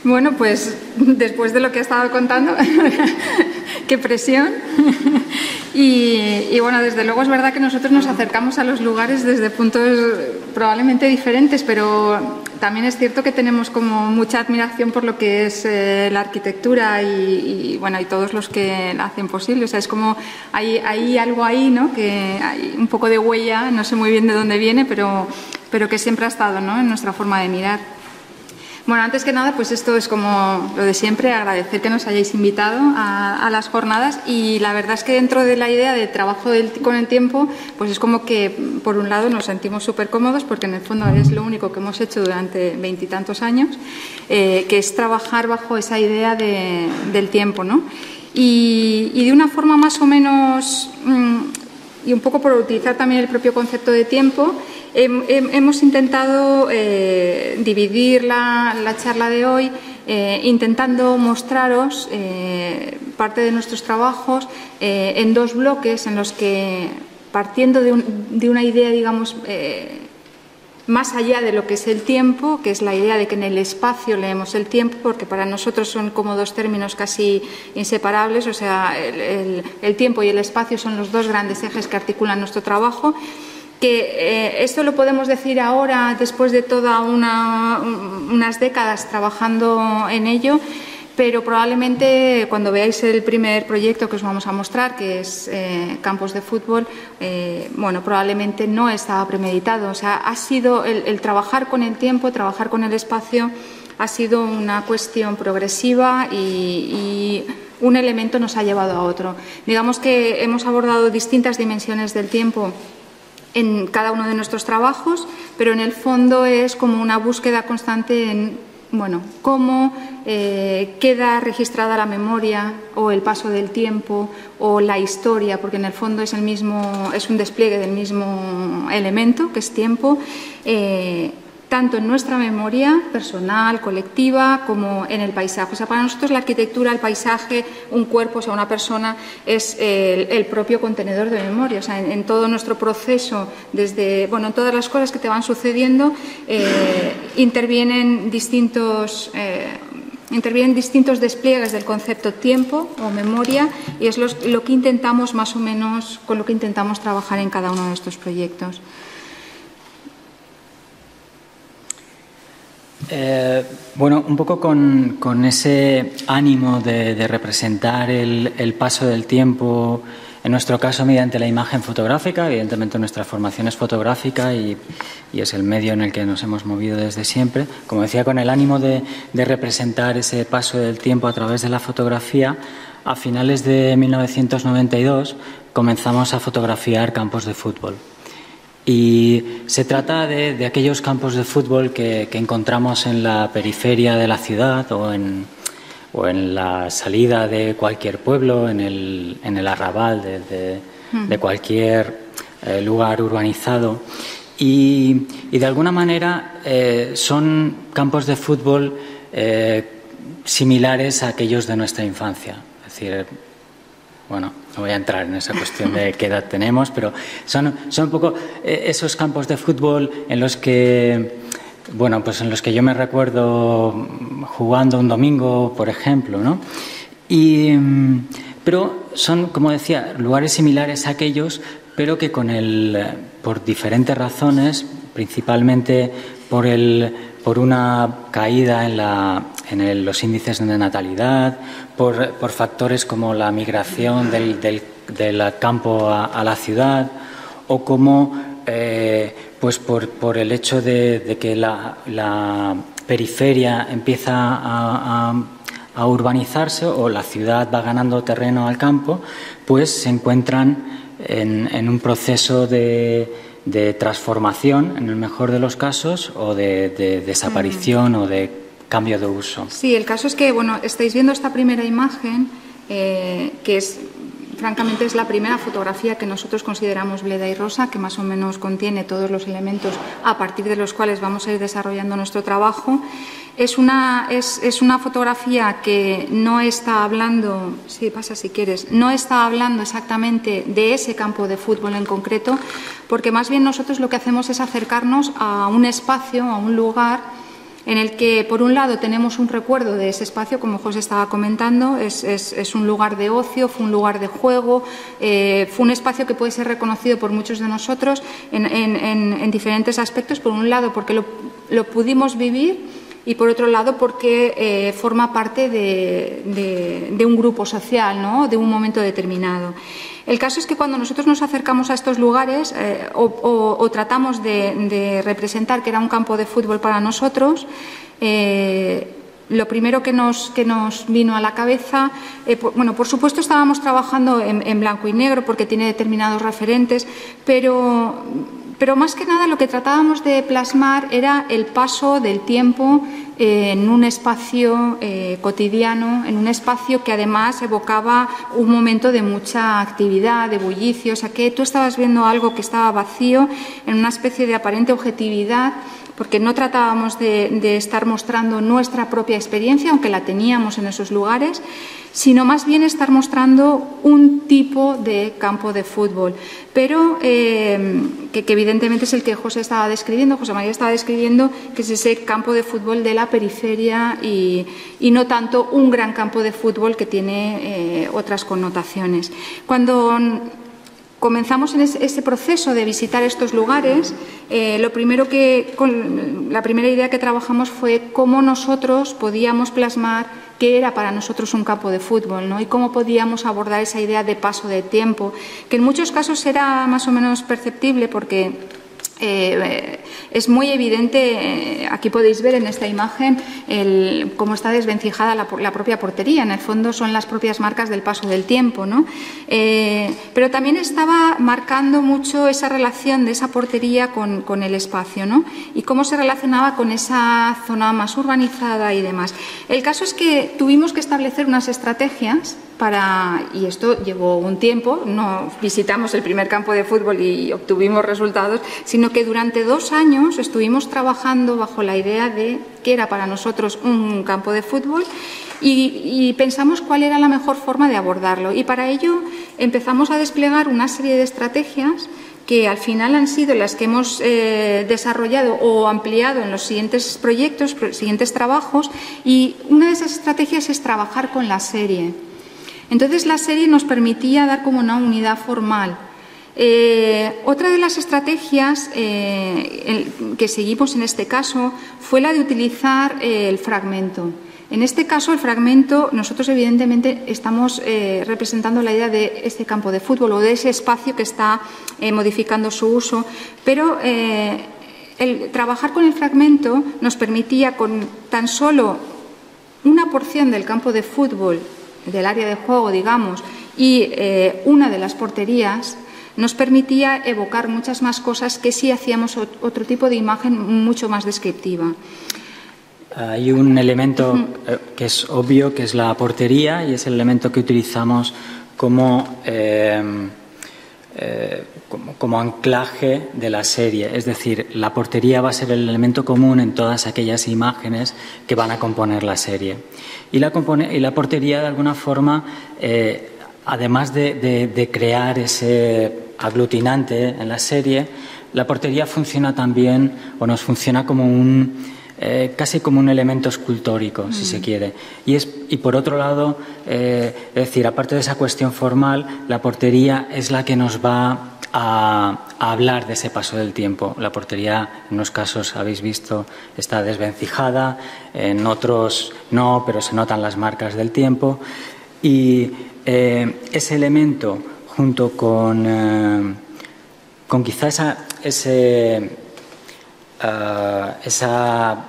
Bueno, pues después de lo que he estado contando, qué presión. Y bueno, desde luego es verdad que nosotros nos acercamos a los lugares desde puntos probablemente diferentes, pero también es cierto que tenemos como mucha admiración por lo que es la arquitectura y todos los que la hacen posible. O sea, es como hay algo ahí, ¿no? Que hay un poco de huella, no sé muy bien de dónde viene, pero que siempre ha estado, ¿no? En nuestra forma de mirar. Bueno, antes que nada, pues esto es como lo de siempre, agradecer que nos hayáis invitado a las jornadas, y la verdad es que dentro de la idea de trabajo con el tiempo, pues es como que por un lado nos sentimos súper cómodos porque en el fondo es lo único que hemos hecho durante 20 y tantos años, que es trabajar bajo esa idea del tiempo, ¿no? Y de una forma más o menos, y un poco por utilizar también el propio concepto de tiempo, hemos intentado dividir la charla de hoy intentando mostraros parte de nuestros trabajos en dos bloques en los que, partiendo de una idea, digamos, más allá de lo que es el tiempo, que es la idea de que en el espacio leemos el tiempo, porque para nosotros son como dos términos casi inseparables, o sea, el tiempo y el espacio son los dos grandes ejes que articulan nuestro trabajo. Que esto lo podemos decir ahora, después de todas unas décadas trabajando en ello, pero probablemente cuando veáis el primer proyecto que os vamos a mostrar, que es Campos de Fútbol, bueno, probablemente no estaba premeditado. O sea, ha sido el trabajar con el tiempo, trabajar con el espacio, ha sido una cuestión progresiva y un elemento nos ha llevado a otro. Digamos que hemos abordado distintas dimensiones del tiempo en cada uno de nuestros trabajos, pero en el fondo es como una búsqueda constante en, bueno, cómo queda registrada la memoria o el paso del tiempo o la historia, porque en el fondo es un despliegue del mismo elemento, que es tiempo, tanto en nuestra memoria personal, colectiva, como en el paisaje. O sea, para nosotros la arquitectura, el paisaje, un cuerpo, o sea, una persona, es el propio contenedor de memoria. O sea, en todo nuestro proceso, desde, bueno, en todas las cosas que te van sucediendo, intervienen distintos despliegues del concepto tiempo o memoria, y es lo que intentamos más o menos, con lo que intentamos trabajar en cada uno de estos proyectos. Bueno, un poco con ese ánimo de representar el paso del tiempo, en nuestro caso mediante la imagen fotográfica. Evidentemente nuestra formación es fotográfica y es el medio en el que nos hemos movido desde siempre. Como decía, con el ánimo de representar ese paso del tiempo a través de la fotografía, a finales de 1992 comenzamos a fotografiar campos de fútbol. Y se trata de aquellos campos de fútbol que encontramos en la periferia de la ciudad o en la salida de cualquier pueblo, en el arrabal de cualquier lugar urbanizado. Y de alguna manera son campos de fútbol similares a aquellos de nuestra infancia. Es decir, bueno, no voy a entrar en esa cuestión de qué edad tenemos, pero son un poco esos campos de fútbol en los que, bueno, pues en los que yo me recuerdo jugando un domingo, por ejemplo, ¿no? Pero son, como decía, lugares similares a aquellos, pero que por diferentes razones, principalmente por una caída en los índices de natalidad, por factores como la migración del campo a la ciudad, o como pues por el hecho de que la periferia empieza a urbanizarse, o la ciudad va ganando terreno al campo, pues se encuentran en un proceso de transformación, en el mejor de los casos, o de desaparición o de cambio de uso. Sí, el caso es que, bueno, estáis viendo esta primera imagen, que francamente es la primera fotografía que nosotros consideramos bleda y rosa, que más o menos contiene todos los elementos a partir de los cuales vamos a ir desarrollando nuestro trabajo. Es una fotografía que no está hablando, sí, pasa si quieres, no está hablando exactamente de ese campo de fútbol en concreto, porque más bien nosotros lo que hacemos es acercarnos a un espacio, a un lugar en el que, por un lado, tenemos un recuerdo de ese espacio, como José estaba comentando, es un lugar de ocio, fue un lugar de juego, fue un espacio que puede ser reconocido por muchos de nosotros en diferentes aspectos, por un lado porque lo pudimos vivir y, por otro lado, porque forma parte de un grupo social, ¿no?, de un momento determinado. El caso es que cuando nosotros nos acercamos a estos lugares o tratamos de representar que era un campo de fútbol para nosotros, lo primero que nos vino a la cabeza, bueno, por supuesto estábamos trabajando en blanco y negro porque tiene determinados referentes, pero más que nada lo que tratábamos de plasmar era el paso del tiempo en un espacio cotidiano, en un espacio que además evocaba un momento de mucha actividad, de bullicio, o sea que tú estabas viendo algo que estaba vacío, en una especie de aparente objetividad, porque no tratábamos de estar mostrando nuestra propia experiencia, aunque la teníamos en esos lugares, sino más bien estar mostrando un tipo de campo de fútbol, pero que evidentemente es el que José María estaba describiendo, que es ese campo de fútbol de la periferia y no tanto un gran campo de fútbol que tiene otras connotaciones. Cuando comenzamos en ese proceso de visitar estos lugares, la primera idea que trabajamos fue cómo nosotros podíamos plasmar qué era para nosotros un campo de fútbol, ¿no?, y cómo podíamos abordar esa idea de paso de tiempo, que en muchos casos era más o menos perceptible porque es muy evidente, aquí podéis ver en esta imagen cómo está desvencijada la propia portería. En el fondo son las propias marcas del paso del tiempo, ¿no? Pero también estaba marcando mucho esa relación de esa portería con el espacio, ¿no?, y cómo se relacionaba con esa zona más urbanizada y demás. El caso es que tuvimos que establecer unas estrategias y esto llevó un tiempo, no visitamos el primer campo de fútbol y obtuvimos resultados, sino que durante 2 años estuvimos trabajando bajo la idea de qué era para nosotros un campo de fútbol y pensamos cuál era la mejor forma de abordarlo. Y para ello empezamos a desplegar una serie de estrategias que al final han sido las que hemos desarrollado o ampliado en los siguientes proyectos, siguientes trabajos, y una de esas estrategias es trabajar con la serie. Entonces, la serie nos permitía dar como una unidad formal. Otra de las estrategias que seguimos en este caso fue la de utilizar el fragmento. En este caso, el fragmento, nosotros evidentemente estamos representando la idea de este campo de fútbol o de ese espacio que está modificando su uso, pero el trabajar con el fragmento nos permitía, con tan solo una porción del campo de fútbol, del área de juego, digamos, y una de las porterías, nos permitía evocar muchas más cosas que si hacíamos otro tipo de imagen mucho más descriptiva. Hay un elemento que es obvio, que es la portería, y es el elemento que utilizamos como anclaje de la serie. Es decir, la portería va a ser el elemento común en todas aquellas imágenes que van a componer la serie. Y la portería, de alguna forma, además de crear ese aglutinante en la serie, la portería funciona también, o nos funciona como casi como un elemento escultórico, si se quiere. Y por otro lado, es decir, aparte de esa cuestión formal, la portería es la que nos va a hablar de ese paso del tiempo. La portería, en unos casos, habéis visto, está desvencijada, en otros no, pero se notan las marcas del tiempo. Y ese elemento, junto con quizá esa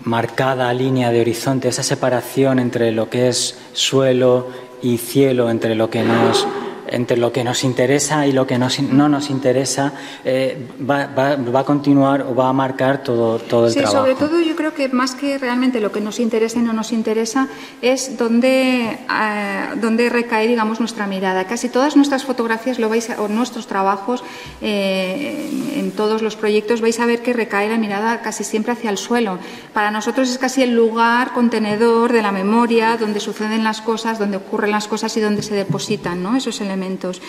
marcada línea de horizonte, esa separación entre lo que es suelo y cielo, entre lo que nos interesa y lo que no nos interesa, va a continuar o va a marcar todo el trabajo. Sobre todo yo creo que más que realmente lo que nos interesa y no nos interesa es dónde recae, digamos, nuestra mirada. Casi todas nuestras fotografías o nuestros trabajos, en todos los proyectos vais a ver que recae la mirada casi siempre hacia el suelo. Para nosotros es casi el lugar contenedor de la memoria, donde suceden las cosas, donde ocurren las cosas y donde se depositan, ¿no?, esos elementos. elementos.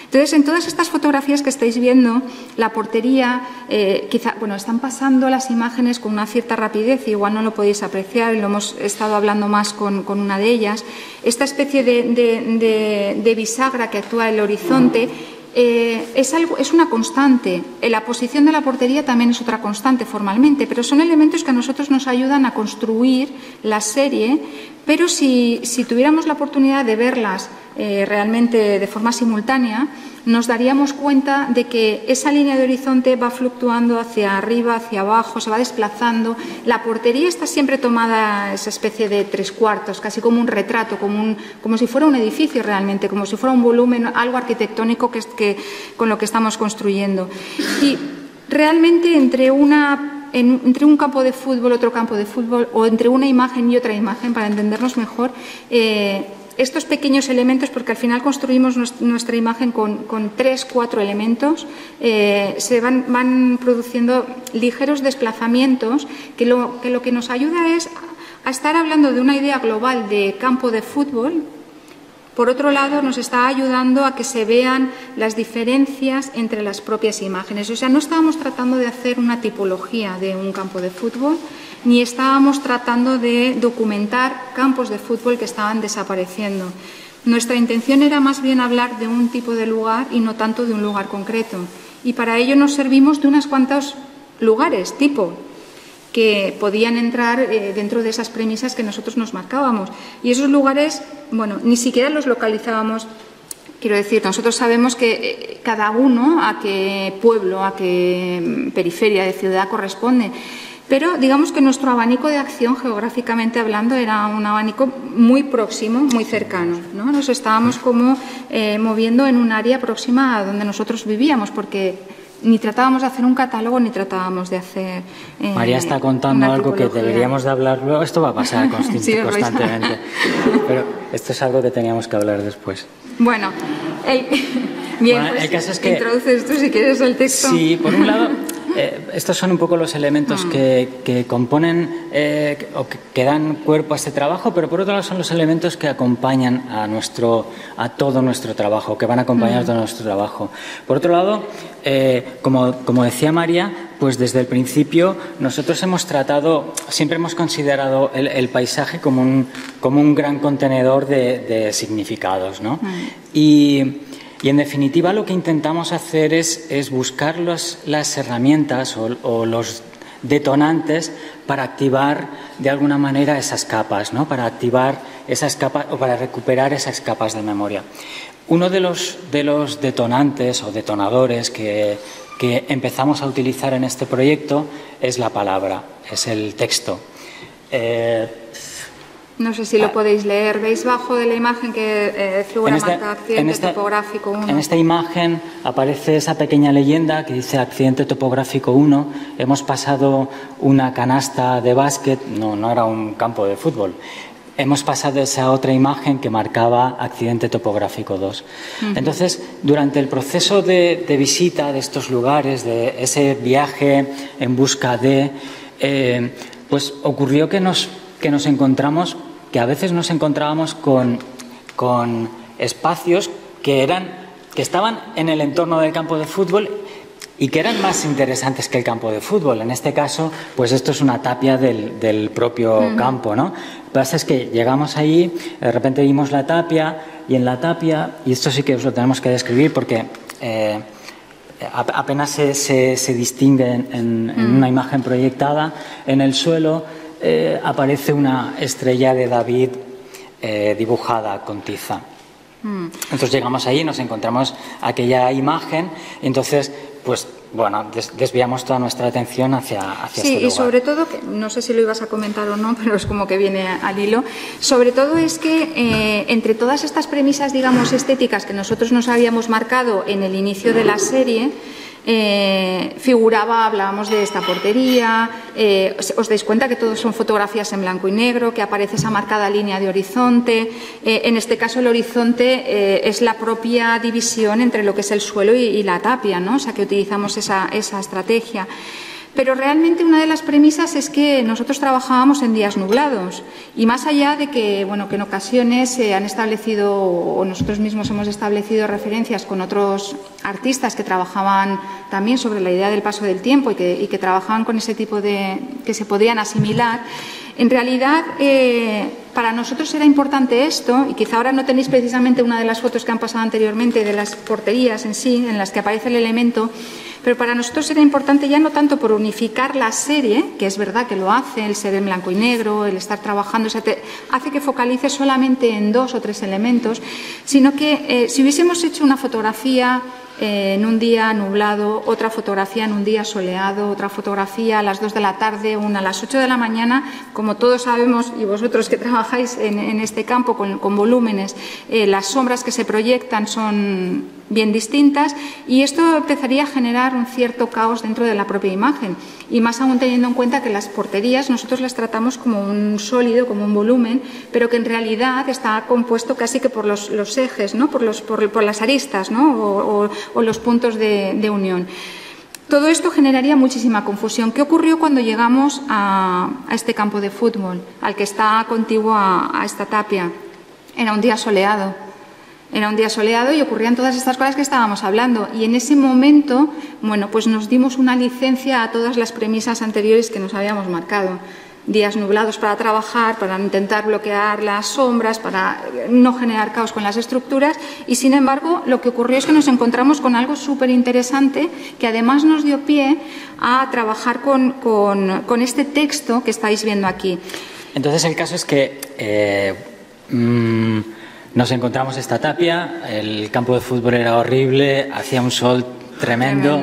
Entonces, en todas estas fotografías que estáis viendo, la portería, están pasando las imágenes con una cierta rapidez, igual no lo podéis apreciar, y lo hemos estado hablando más con una de ellas. Esta especie de bisagra que actúa en el horizonte es una constante. La posición de la portería también es otra constante formalmente, pero son elementos que a nosotros nos ayudan a construir la serie, pero si tuviéramos la oportunidad de verlas realmente de forma simultánea, nos daríamos cuenta de que esa línea de horizonte va fluctuando hacia arriba, hacia abajo, se va desplazando. La portería está siempre tomada esa especie de 3/4, casi como un retrato, como si fuera un edificio realmente, como si fuera un volumen, algo arquitectónico con lo que estamos construyendo. Y realmente entre un campo de fútbol, otro campo de fútbol, o entre una imagen y otra imagen, para entendernos mejor, estos pequeños elementos, porque al final construimos nuestra imagen con 3, 4 elementos, se van produciendo ligeros desplazamientos que lo que nos ayuda es a estar hablando de una idea global de campo de fútbol. Por otro lado, nos está ayudando a que se vean las diferencias entre las propias imágenes. O sea, no estábamos tratando de hacer una tipología de un campo de fútbol, ni estábamos tratando de documentar campos de fútbol que estaban desapareciendo. Nuestra intención era más bien hablar de un tipo de lugar y no tanto de un lugar concreto. Y para ello nos servimos de unos cuantos lugares, tipo, que podían entrar dentro de esas premisas que nosotros nos marcábamos. Y esos lugares, bueno, ni siquiera los localizábamos. Quiero decir, nosotros sabemos que cada uno a qué pueblo, a qué periferia de ciudad corresponde. Pero digamos que nuestro abanico de acción, geográficamente hablando, era un abanico muy próximo, muy cercano, ¿no? Nos estábamos como moviendo en un área próxima a donde nosotros vivíamos, porque ni tratábamos de hacer un catálogo ni tratábamos de hacer María está contando algo que deberíamos de hablar luego. Esto va a pasar constantemente, pero esto es algo que teníamos que hablar después. Bueno, el caso es que introduces tú, si quieres, el texto. Sí, por un lado, estos son un poco los elementos que componen o que dan cuerpo a este trabajo, pero por otro lado son los elementos que acompañan a todo nuestro trabajo, que van a acompañar todo nuestro trabajo. Por otro lado, como decía María, pues desde el principio nosotros siempre hemos considerado el paisaje como un gran contenedor de significados, ¿no? Y en definitiva lo que intentamos hacer es buscar las herramientas o los detonantes para activar de alguna manera esas capas, ¿no? Para activar esas capas o para recuperar esas capas de memoria. Uno de los detonantes o detonadores que empezamos a utilizar en este proyecto es la palabra, es el texto. No sé si lo podéis leer. ¿Veis bajo de la imagen que figura marca accidente topográfico 1? En esta imagen aparece esa pequeña leyenda que dice accidente topográfico 1. Hemos pasado una canasta de básquet, no era un campo de fútbol. Hemos pasado esa otra imagen que marcaba accidente topográfico 2. Entonces, durante el proceso de visita de estos lugares, de ese viaje en busca de, pues ocurrió que a veces nos encontrábamos con espacios que estaban en el entorno del campo de fútbol y que eran más interesantes que el campo de fútbol. En este caso, pues esto es una tapia del propio campo, ¿no? Lo que pasa es que llegamos allí, de repente vimos la tapia, y en la tapia, y esto sí que os lo tenemos que describir porque apenas se distingue en una imagen proyectada, en el suelo aparece una estrella de David dibujada con tiza. Entonces llegamos allí, nos encontramos aquella imagen, y entonces, pues bueno, desviamos toda nuestra atención hacia este lugar. Sí, y sobre todo, que no sé si lo ibas a comentar o no, pero es como que viene al hilo, sobre todo es que entre todas estas premisas, digamos, estéticas que nosotros nos habíamos marcado en el inicio de la serie, hablábamos de esta portería, os dais cuenta que todos son fotografías en blanco y negro, que aparece esa marcada línea de horizonte. En este caso el horizonte es la propia división entre lo que es el suelo y la tapia, ¿no? O sea que utilizamos esa estrategia. Pero realmente una de las premisas es que nosotros trabajábamos en días nublados y más allá de que, bueno, que en ocasiones se han establecido o nosotros mismos hemos establecido referencias con otros artistas que trabajaban también sobre la idea del paso del tiempo y que trabajaban con ese tipo de que se podían asimilar. En realidad, para nosotros era importante esto, y quizá ahora no tenéis precisamente una de las fotos que han pasado anteriormente de las porterías en sí, en las que aparece el elemento, pero para nosotros era importante ya no tanto por unificar la serie, que es verdad que lo hace, el ser en blanco y negro, el estar trabajando, o sea, hace que focalice solamente en 2 o 3 elementos, sino que si hubiésemos hecho una fotografía en un día nublado, otra fotografía en un día soleado, otra fotografía a las 2 de la tarde, una a las 8 de la mañana, como todos sabemos, y vosotros que trabajáis en este campo con volúmenes, las sombras que se proyectan son bien distintas y esto empezaría a generar un cierto caos dentro de la propia imagen y más aún teniendo en cuenta que las porterías nosotros las tratamos como un sólido, como un volumen, pero que en realidad está compuesto casi que por los ejes, ¿no? por las aristas, ¿no? o los puntos de unión. Todo esto generaría muchísima confusión. ¿Qué ocurrió cuando llegamos a este campo de fútbol, al que está contiguo a esta tapia? Era un día soleado. Era un día soleado y ocurrían todas estas cosas que estábamos hablando. Y en ese momento, bueno, pues nos dimos una licencia a todas las premisas anteriores que nos habíamos marcado. Días nublados para trabajar, para intentar bloquear las sombras, para no generar caos con las estructuras. Y sin embargo, lo que ocurrió es que nos encontramos con algo súper interesante que además nos dio pie a trabajar con este texto que estáis viendo aquí. Entonces el caso es que nos encontramos esta tapia, el campo de fútbol era horrible, hacía un sol tremendo.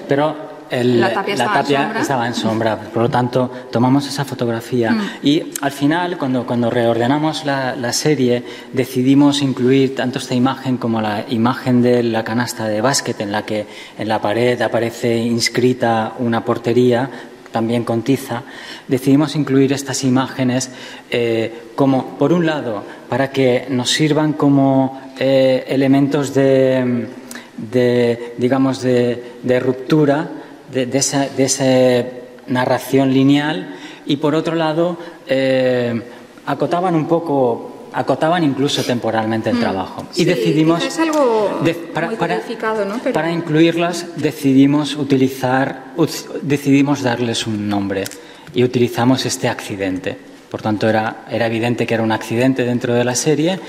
Pero la tapia estaba en sombra, por lo tanto tomamos esa fotografía y al final cuando reordenamos la serie decidimos incluir tanto esta imagen como la imagen de la canasta de básquet en la que en la pared aparece inscrita una portería también con tiza. Decidimos incluir estas imágenes como, por un lado, para que nos sirvan como elementos de ruptura de esa narración lineal y, por otro lado, acotaban incluso temporalmente el trabajo. Sí, y decidimos, es algo muy codificado, ¿no? Pero... para incluirlas decidimos darles un nombre y utilizamos este accidente. Por tanto, era evidente que era un accidente dentro de la serie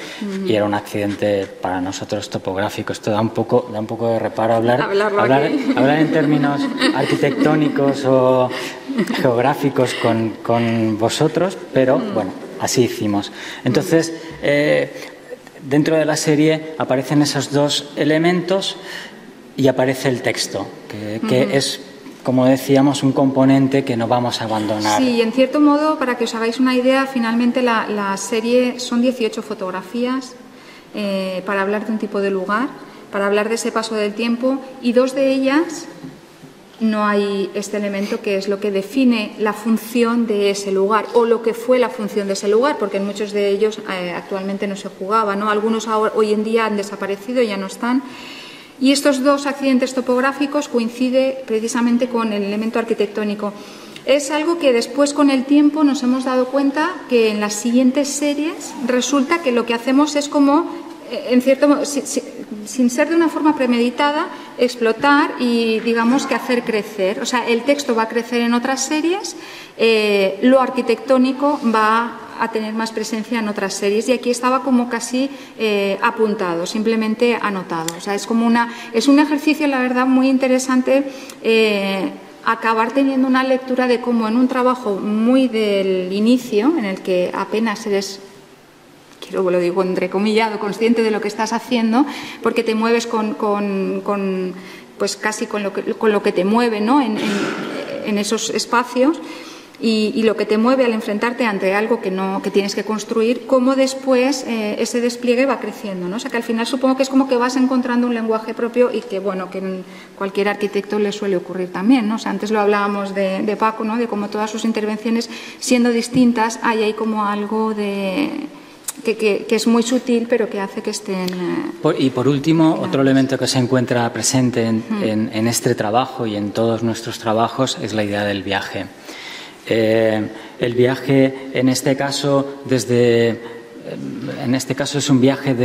y era un accidente para nosotros topográfico. Esto da un poco de reparo hablar en términos arquitectónicos o geográficos con vosotros, pero bueno, así hicimos. Entonces, dentro de la serie aparecen esos 2 elementos y aparece el texto, que es, como decíamos, un componente que no vamos a abandonar. Sí, en cierto modo, para que os hagáis una idea, finalmente la serie son 18 fotografías para hablar de un tipo de lugar, para hablar de ese paso del tiempo, y 2 de ellas no hay este elemento que es lo que define la función de ese lugar o lo que fue la función de ese lugar, porque en muchos de ellos actualmente no se jugaba, ¿no? Algunos hoy en día han desaparecido, ya no están. Y estos 2 accidentes topográficos coinciden precisamente con el elemento arquitectónico. Es algo que después, con el tiempo, nos hemos dado cuenta que en las siguientes series resulta que lo que hacemos es como, en cierto modo, sin ser de una forma premeditada, explotar y, digamos, que hacer crecer. O sea, el texto va a crecer en otras series, lo arquitectónico va a tener más presencia en otras series, y aquí estaba como casi apuntado, simplemente anotado. O sea, es un ejercicio, la verdad, muy interesante, acabar teniendo una lectura de cómo en un trabajo muy del inicio, en el que apenas eres, lo digo entrecomillado, consciente de lo que estás haciendo, porque te mueves pues casi con lo que te mueve, ¿no? en esos espacios. Y lo que te mueve al enfrentarte ante algo que tienes que construir, cómo después ese despliegue va creciendo, ¿no? O sea, que al final supongo que es como que vas encontrando un lenguaje propio y que, bueno, que en cualquier arquitecto le suele ocurrir también, ¿no? O sea, antes lo hablábamos de Paco, ¿no? De cómo todas sus intervenciones, siendo distintas, hay como algo de que es muy sutil, pero que hace que estén... Y por último, otro elemento que se encuentra presente en este trabajo y en todos nuestros trabajos es la idea del viaje. El viaje, en este caso, es un viaje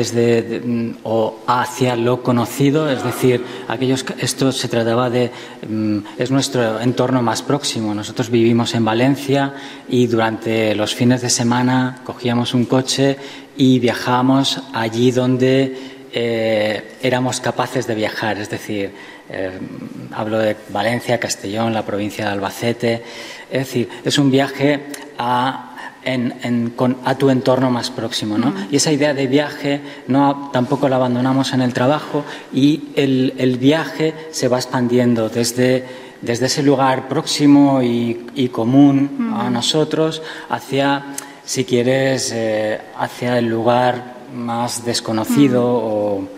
o hacia lo conocido, es decir, esto se trataba es nuestro entorno más próximo. Nosotros vivimos en Valencia y durante los fines de semana cogíamos un coche y viajábamos allí donde éramos capaces de viajar, es decir, hablo de Valencia, Castellón, la provincia de Albacete, es decir, es un viaje a tu entorno más próximo, ¿no? Y esa idea de viaje tampoco la abandonamos en el trabajo, y el viaje se va expandiendo desde ese lugar próximo y común a nosotros hacia, si quieres, hacia el lugar más desconocido o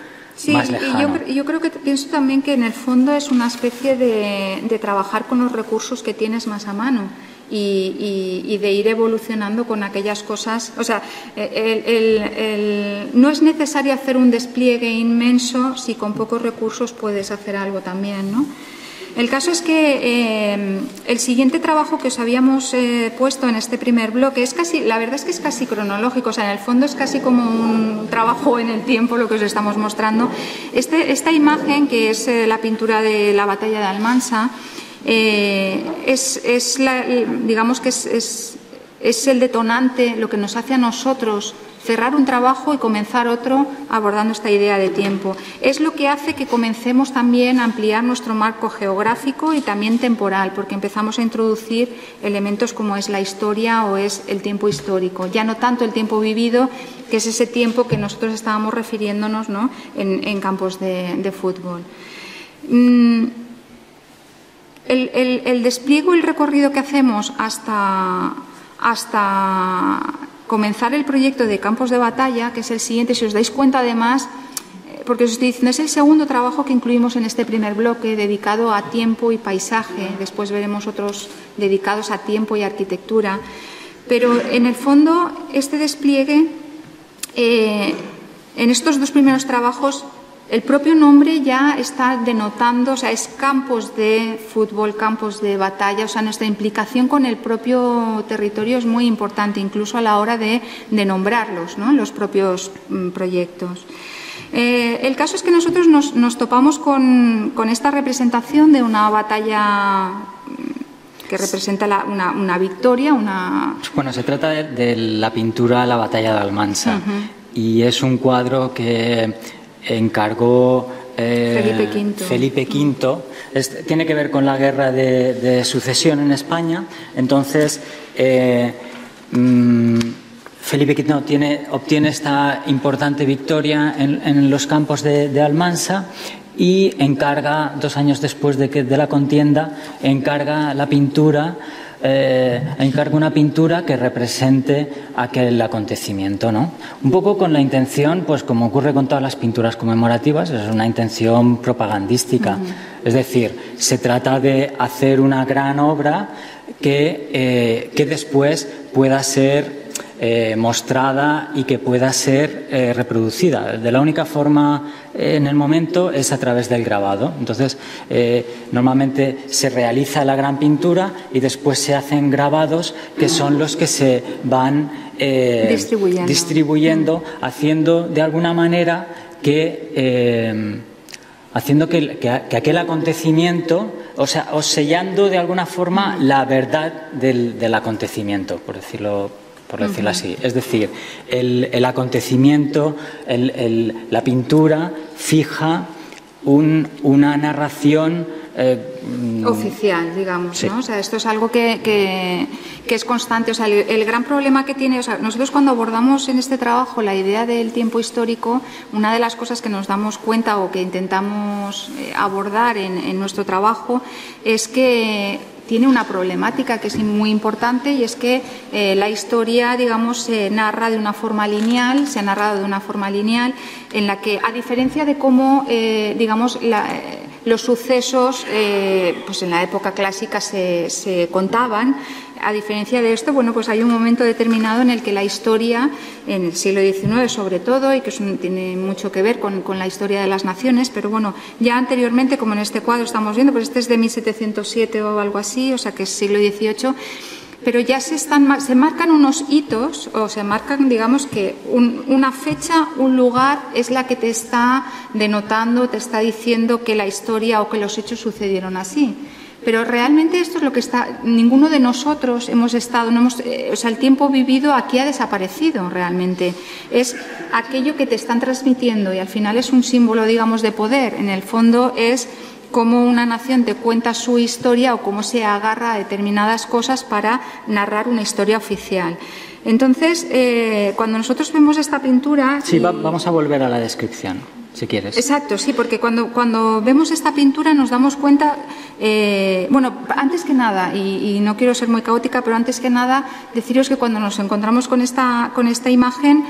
más lejano. Y yo pienso también que en el fondo es una especie de trabajar con los recursos que tienes más a mano. Y de ir evolucionando con aquellas cosas. O sea, no es necesario hacer un despliegue inmenso si con pocos recursos puedes hacer algo también, ¿no? El caso es que el siguiente trabajo que os habíamos puesto en este primer bloque la verdad es que es casi cronológico, o sea, en el fondo es casi como un trabajo en el tiempo lo que os estamos mostrando. Esta imagen, que es la pintura de la batalla de Almansa, digamos que es el detonante, lo que nos hace a nosotros cerrar un trabajo y comenzar otro abordando esta idea de tiempo. Es lo que hace que comencemos también a ampliar nuestro marco geográfico y también temporal, porque empezamos a introducir elementos como es la historia o es el tiempo histórico, ya no tanto el tiempo vivido, que es ese tiempo que nosotros estábamos refiriéndonos, ¿no?, en campos de fútbol. El despliegue, el recorrido que hacemos hasta comenzar el proyecto de campos de batalla, que es el siguiente, si os dais cuenta además, porque os estoy diciendo, es el segundo trabajo que incluimos en este primer bloque dedicado a tiempo y paisaje. Después veremos otros dedicados a tiempo y arquitectura. Pero en el fondo este despliegue, en estos dos primeros trabajos, el propio nombre ya está denotando, o sea, es campos de fútbol, campos de batalla, o sea, nuestra implicación con el propio territorio es muy importante, incluso a la hora de nombrarlos, ¿no?, los propios proyectos. El caso es que nosotros nos topamos con esta representación de una batalla que representa una victoria, Bueno, se trata de la pintura La batalla de Almansa, y es un cuadro que encargó Felipe V. Tiene que ver con la guerra de sucesión en España. Entonces, Felipe V obtiene esta importante victoria en los campos de Almansa y encarga, 2 años después de la contienda, encarga una pintura que represente aquel acontecimiento, ¿no? Un poco con la intención, pues como ocurre con todas las pinturas conmemorativas, es una intención propagandística. Es decir, se trata de hacer una gran obra que después pueda ser mostrada y que pueda ser reproducida. De la única forma en el momento es a través del grabado. Entonces, normalmente se realiza la gran pintura y después se hacen grabados que son los que se van distribuyendo, haciendo de alguna manera que aquel acontecimiento, o sellando de alguna forma la verdad del acontecimiento, por decirlo así. Es decir, el acontecimiento, la pintura fija una narración oficial, digamos, sí. ¿no? O sea, esto es algo que es constante. O sea, el gran problema que tiene, o sea, nosotros cuando abordamos en este trabajo la idea del tiempo histórico, una de las cosas que nos damos cuenta o que intentamos abordar en nuestro trabajo es que tiene una problemática que es muy importante, y es que la historia, digamos, se ha narrado de una forma lineal, en la que, a diferencia de cómo, digamos, los sucesos, pues en la época clásica se contaban, a diferencia de esto, bueno, pues hay un momento determinado en el que la historia, en el siglo XIX sobre todo, y que tiene mucho que ver con la historia de las naciones, pero bueno, ya anteriormente, como en este cuadro estamos viendo, pues este es de 1707 o algo así, o sea que es siglo XVIII, pero ya se marcan unos hitos, o se marcan, digamos, que una fecha, un lugar es la que te está denotando, te está diciendo que la historia o que los hechos sucedieron así. Pero realmente esto es lo que ninguno de nosotros hemos estado, o sea, el tiempo vivido aquí ha desaparecido realmente. Es aquello que te están transmitiendo y al final es un símbolo, digamos, de poder. En el fondo es cómo una nación te cuenta su historia o cómo se agarra a determinadas cosas para narrar una historia oficial. Entonces, cuando nosotros vemos esta pintura... Sí, vamos a volver a la descripción, si quieres. Exacto, sí, porque cuando vemos esta pintura nos damos cuenta... bueno, antes que nada, y no quiero ser muy caótica, pero antes que nada deciros que cuando nos encontramos con esta imagen,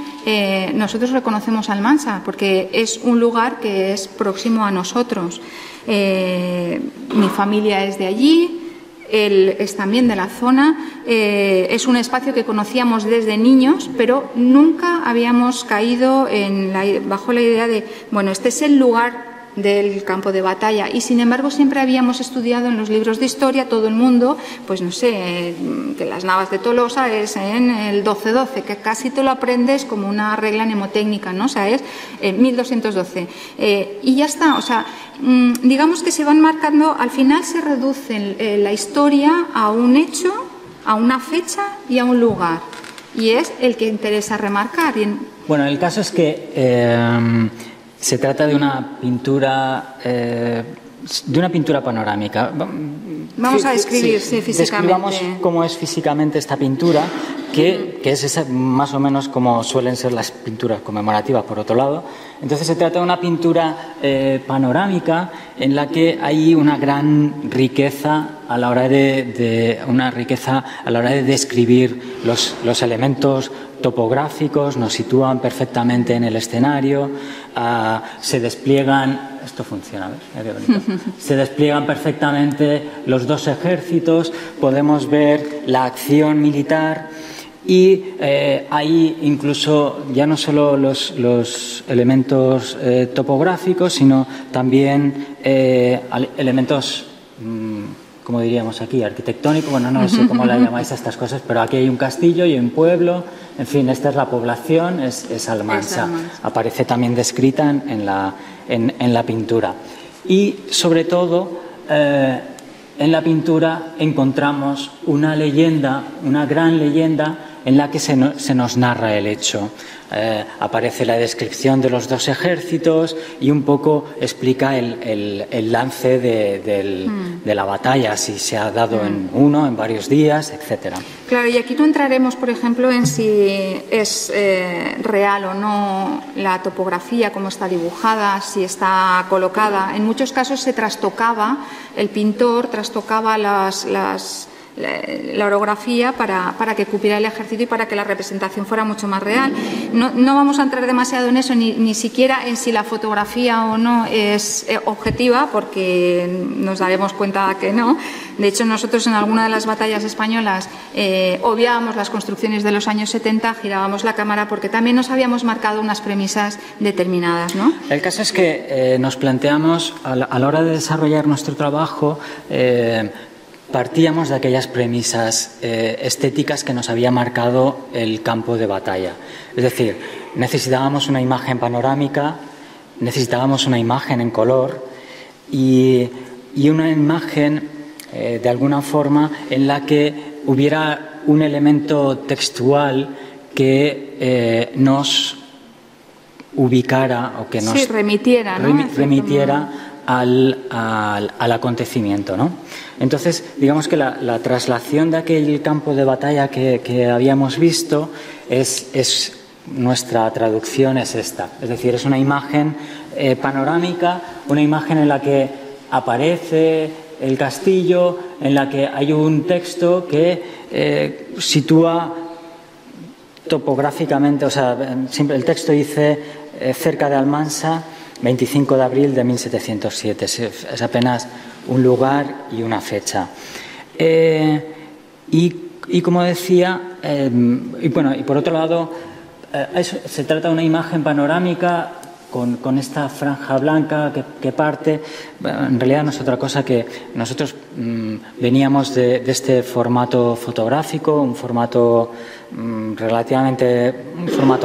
nosotros reconocemos Almansa, porque es un lugar que es próximo a nosotros. Mi familia es de allí, él es también de la zona, es un espacio que conocíamos desde niños, pero nunca habíamos caído bajo la idea de, bueno, este es el lugar del campo de batalla, y sin embargo siempre habíamos estudiado en los libros de historia, todo el mundo, pues no sé, que las Navas de Tolosa es en el 1212, que casi te lo aprendes como una regla mnemotécnica, ¿no? O sea, es 1212 y ya está. O sea, digamos que se van marcando, al final se reduce la historia a un hecho, a una fecha y a un lugar, y es el que interesa remarcar. Bueno, el caso es que se trata de una pintura panorámica. Vamos a describir, sí, físicamente. Describamos cómo es físicamente esta pintura, que es más o menos como suelen ser las pinturas conmemorativas, por otro lado. Entonces se trata de una pintura panorámica en la que hay una gran riqueza a la hora de describir los elementos topográficos, nos sitúan perfectamente en el escenario, se despliegan, esto funciona, ¿ves? Se despliegan perfectamente los dos ejércitos, podemos ver la acción militar y hay incluso ya no solo los elementos topográficos, sino también elementos, como diríamos aquí, arquitectónico, bueno, no sé cómo la llamáis a estas cosas, pero aquí hay un castillo y un pueblo, en fin, esta es la población, es Almansa. Aparece también descrita en la pintura. Y, sobre todo, en la pintura encontramos una leyenda, una gran leyenda, en la que se nos narra el hecho. Aparece la descripción de los dos ejércitos y un poco explica el lance de la batalla, si se ha dado en varios días, etcétera. Claro, y aquí no entraremos, por ejemplo, en si es real o no la topografía, cómo está dibujada, si está colocada. En muchos casos se trastocaba, el pintor trastocaba la orografía para que cupiera el ejército y para que la representación fuera mucho más real. No vamos a entrar demasiado en eso, ni siquiera en si la fotografía o no es objetiva, porque nos daremos cuenta que no. De hecho, nosotros en alguna de las batallas españolas obviábamos las construcciones de los años 70, girábamos la cámara porque también nos habíamos marcado unas premisas determinadas, ¿no? El caso es que nos planteamos, a la hora de desarrollar nuestro trabajo, partíamos de aquellas premisas estéticas que nos había marcado el campo de batalla. Es decir, necesitábamos una imagen panorámica, necesitábamos una imagen en color y una imagen, de alguna forma, en la que hubiera un elemento textual que nos ubicara o que nos remitiera, ¿no? remitiera al acontecimiento, ¿no? Entonces, digamos que la traslación de aquel campo de batalla que habíamos visto es nuestra traducción es esta. Es decir, es una imagen panorámica, una imagen en la que aparece el castillo, en la que hay un texto que sitúa topográficamente, o sea, siempre el texto dice cerca de Almansa, 25 de abril de 1707. Es apenas un lugar y una fecha. Y Y como decía, y por otro lado, se trata de una imagen panorámica con esta franja blanca que parte. En realidad no es otra cosa que nosotros veníamos de este formato fotográfico, un formato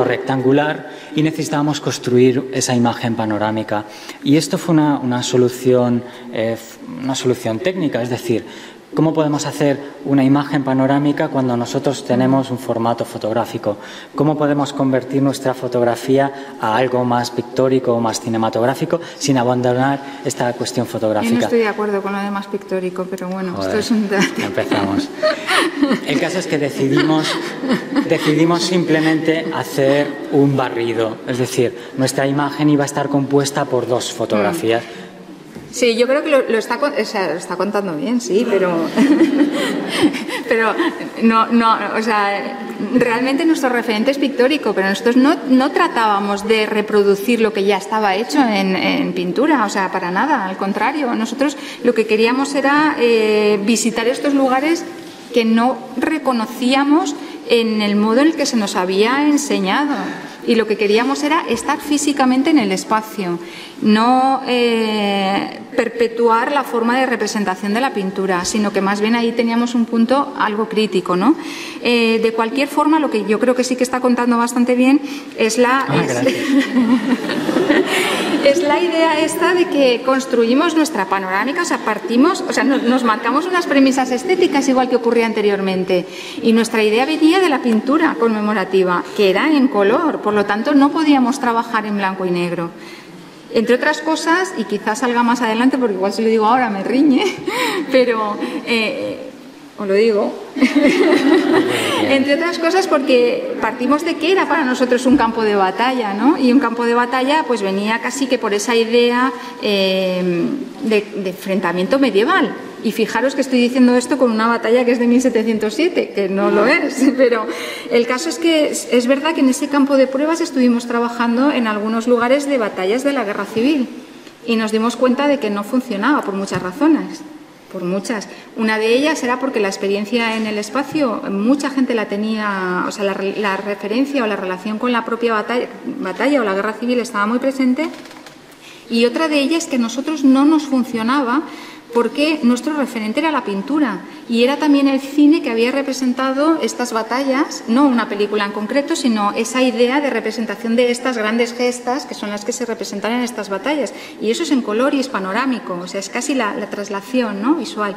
rectangular, y necesitábamos construir esa imagen panorámica. Y esto fue una solución técnica, es decir, ¿cómo podemos hacer una imagen panorámica cuando nosotros tenemos un formato fotográfico? ¿Cómo podemos convertir nuestra fotografía a algo más pictórico o más cinematográfico sin abandonar esta cuestión fotográfica? Yo no estoy de acuerdo con lo de más pictórico, pero bueno, Joder, esto es un debate. Empezamos. El caso es que decidimos simplemente hacer un barrido. Es decir, nuestra imagen iba a estar compuesta por dos fotografías. Sí, yo creo que lo está contando bien, sí, pero no, o sea, realmente nuestro referente es pictórico, pero nosotros no tratábamos de reproducir lo que ya estaba hecho en pintura, o sea, para nada, al contrario, nosotros lo que queríamos era visitar estos lugares que no reconocíamos en el modo en el que se nos había enseñado. Y lo que queríamos era estar físicamente en el espacio, no perpetuar la forma de representación de la pintura, sino que más bien ahí teníamos un punto algo crítico, ¿no? De cualquier forma, lo que yo creo que sí que está contando bastante bien es es la idea esta de que construimos nuestra panorámica, o sea, nos marcamos unas premisas estéticas igual que ocurría anteriormente, y nuestra idea venía de la pintura conmemorativa, que era en color, por lo tanto no podíamos trabajar en blanco y negro. Entre otras cosas, y quizás salga más adelante porque igual si lo digo ahora me riñe, pero os lo digo, entre otras cosas porque partimos de que era para nosotros un campo de batalla, ¿no? Y un campo de batalla pues venía casi que por esa idea de enfrentamiento medieval. Y fijaros que estoy diciendo esto con una batalla que es de 1707, que no lo es, pero el caso es que es verdad que en ese campo de pruebas estuvimos trabajando en algunos lugares de batallas de la Guerra Civil y nos dimos cuenta de que no funcionaba por muchas razones. Por muchas. Una de ellas era porque la experiencia en el espacio, mucha gente la tenía, o sea, la referencia o la relación con la propia batalla o la guerra civil estaba muy presente. Y otra de ellas es que a nosotros no nos funcionaba porque nuestro referente era la pintura y era también el cine que había representado estas batallas, no una película en concreto, sino esa idea de representación de estas grandes gestas que son las que se representan en estas batallas. Y eso es en color y es panorámico, o sea, es casi la traslación, ¿no?, visual.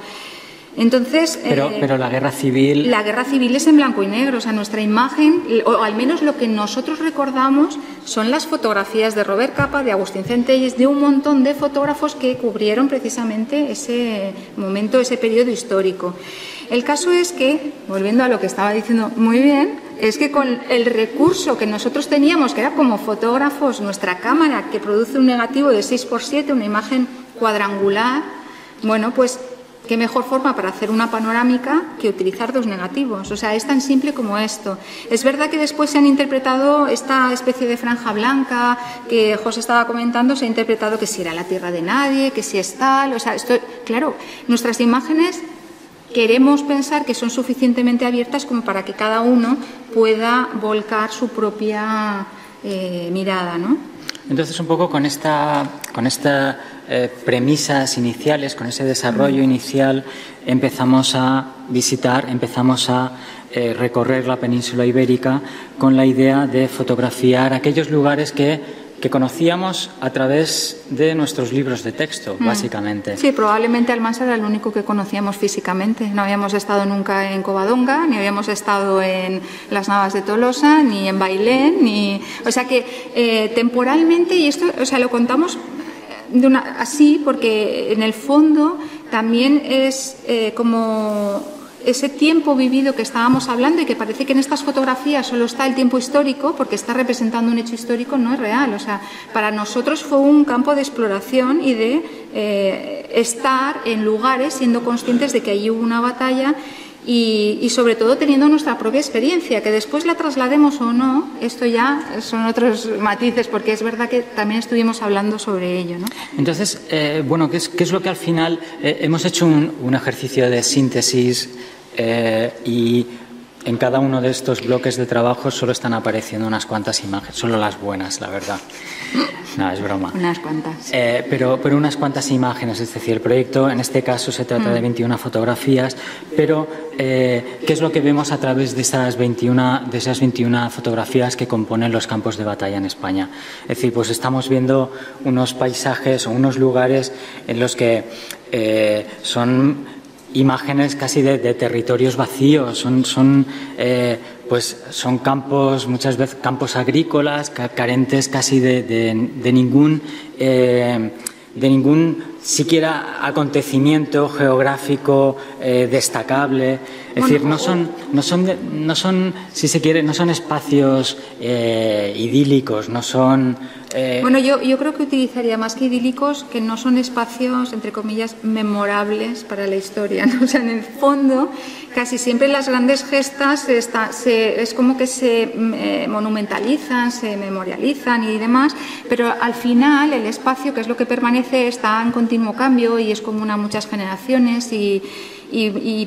Entonces, pero la guerra civil... La guerra civil es en blanco y negro, o sea, nuestra imagen, o al menos lo que nosotros recordamos, son las fotografías de Robert Capa, de Agustín Centelles, de un montón de fotógrafos que cubrieron precisamente ese momento, ese periodo histórico. El caso es que, volviendo a lo que estaba diciendo muy bien, es que con el recurso que nosotros teníamos, que era como fotógrafos, nuestra cámara que produce un negativo de 6x7, una imagen cuadrangular, bueno, pues qué mejor forma para hacer una panorámica que utilizar dos negativos. O sea, es tan simple como esto. Es verdad que después se han interpretado esta especie de franja blanca que José estaba comentando, se ha interpretado que si era la tierra de nadie, que si es tal. O sea, esto, claro, nuestras imágenes queremos pensar que son suficientemente abiertas como para que cada uno pueda volcar su propia mirada, ¿no? Entonces, un poco con estas premisas iniciales, con ese desarrollo inicial, empezamos a visitar, empezamos a recorrer la península ibérica con la idea de fotografiar aquellos lugares que conocíamos a través de nuestros libros de texto, básicamente. Sí, probablemente Almansa era el único que conocíamos físicamente. No habíamos estado nunca en Covadonga, ni habíamos estado en las Navas de Tolosa, ni en Bailén, o sea que temporalmente, y esto, o sea, lo contamos así porque en el fondo también es como ese tiempo vivido que estábamos hablando y que parece que en estas fotografías solo está el tiempo histórico porque está representando un hecho histórico, no es real. O sea, para nosotros fue un campo de exploración y de estar en lugares siendo conscientes de que allí hubo una batalla y sobre todo teniendo nuestra propia experiencia, que después la traslademos o no, esto ya son otros matices, porque es verdad que también estuvimos hablando sobre ello, ¿no? Entonces, bueno, ¿qué es lo que al final hemos hecho un ejercicio de síntesis y en cada uno de estos bloques de trabajo solo están apareciendo unas cuantas imágenes, solo las buenas, la verdad. No, es broma. Unas cuantas. Pero unas cuantas imágenes, es decir, el proyecto en este caso se trata de 21 fotografías, pero ¿qué es lo que vemos a través de esas 21 fotografías que componen los campos de batalla en España? Es decir, pues estamos viendo unos paisajes o unos lugares en los que son imágenes casi de territorios vacíos, son campos, muchas veces campos agrícolas, carentes casi de ningún siquiera acontecimiento geográfico destacable. Es decir, no son, si se quiere, no son espacios idílicos, no son... Bueno, yo creo que utilizaría más que idílicos, que no son espacios, entre comillas, memorables para la historia, ¿no? O sea, en el fondo, casi siempre las grandes gestas es como que se monumentalizan, se memorializan y demás, pero al final el espacio, que es lo que permanece, está en continuo cambio y es común a muchas generaciones y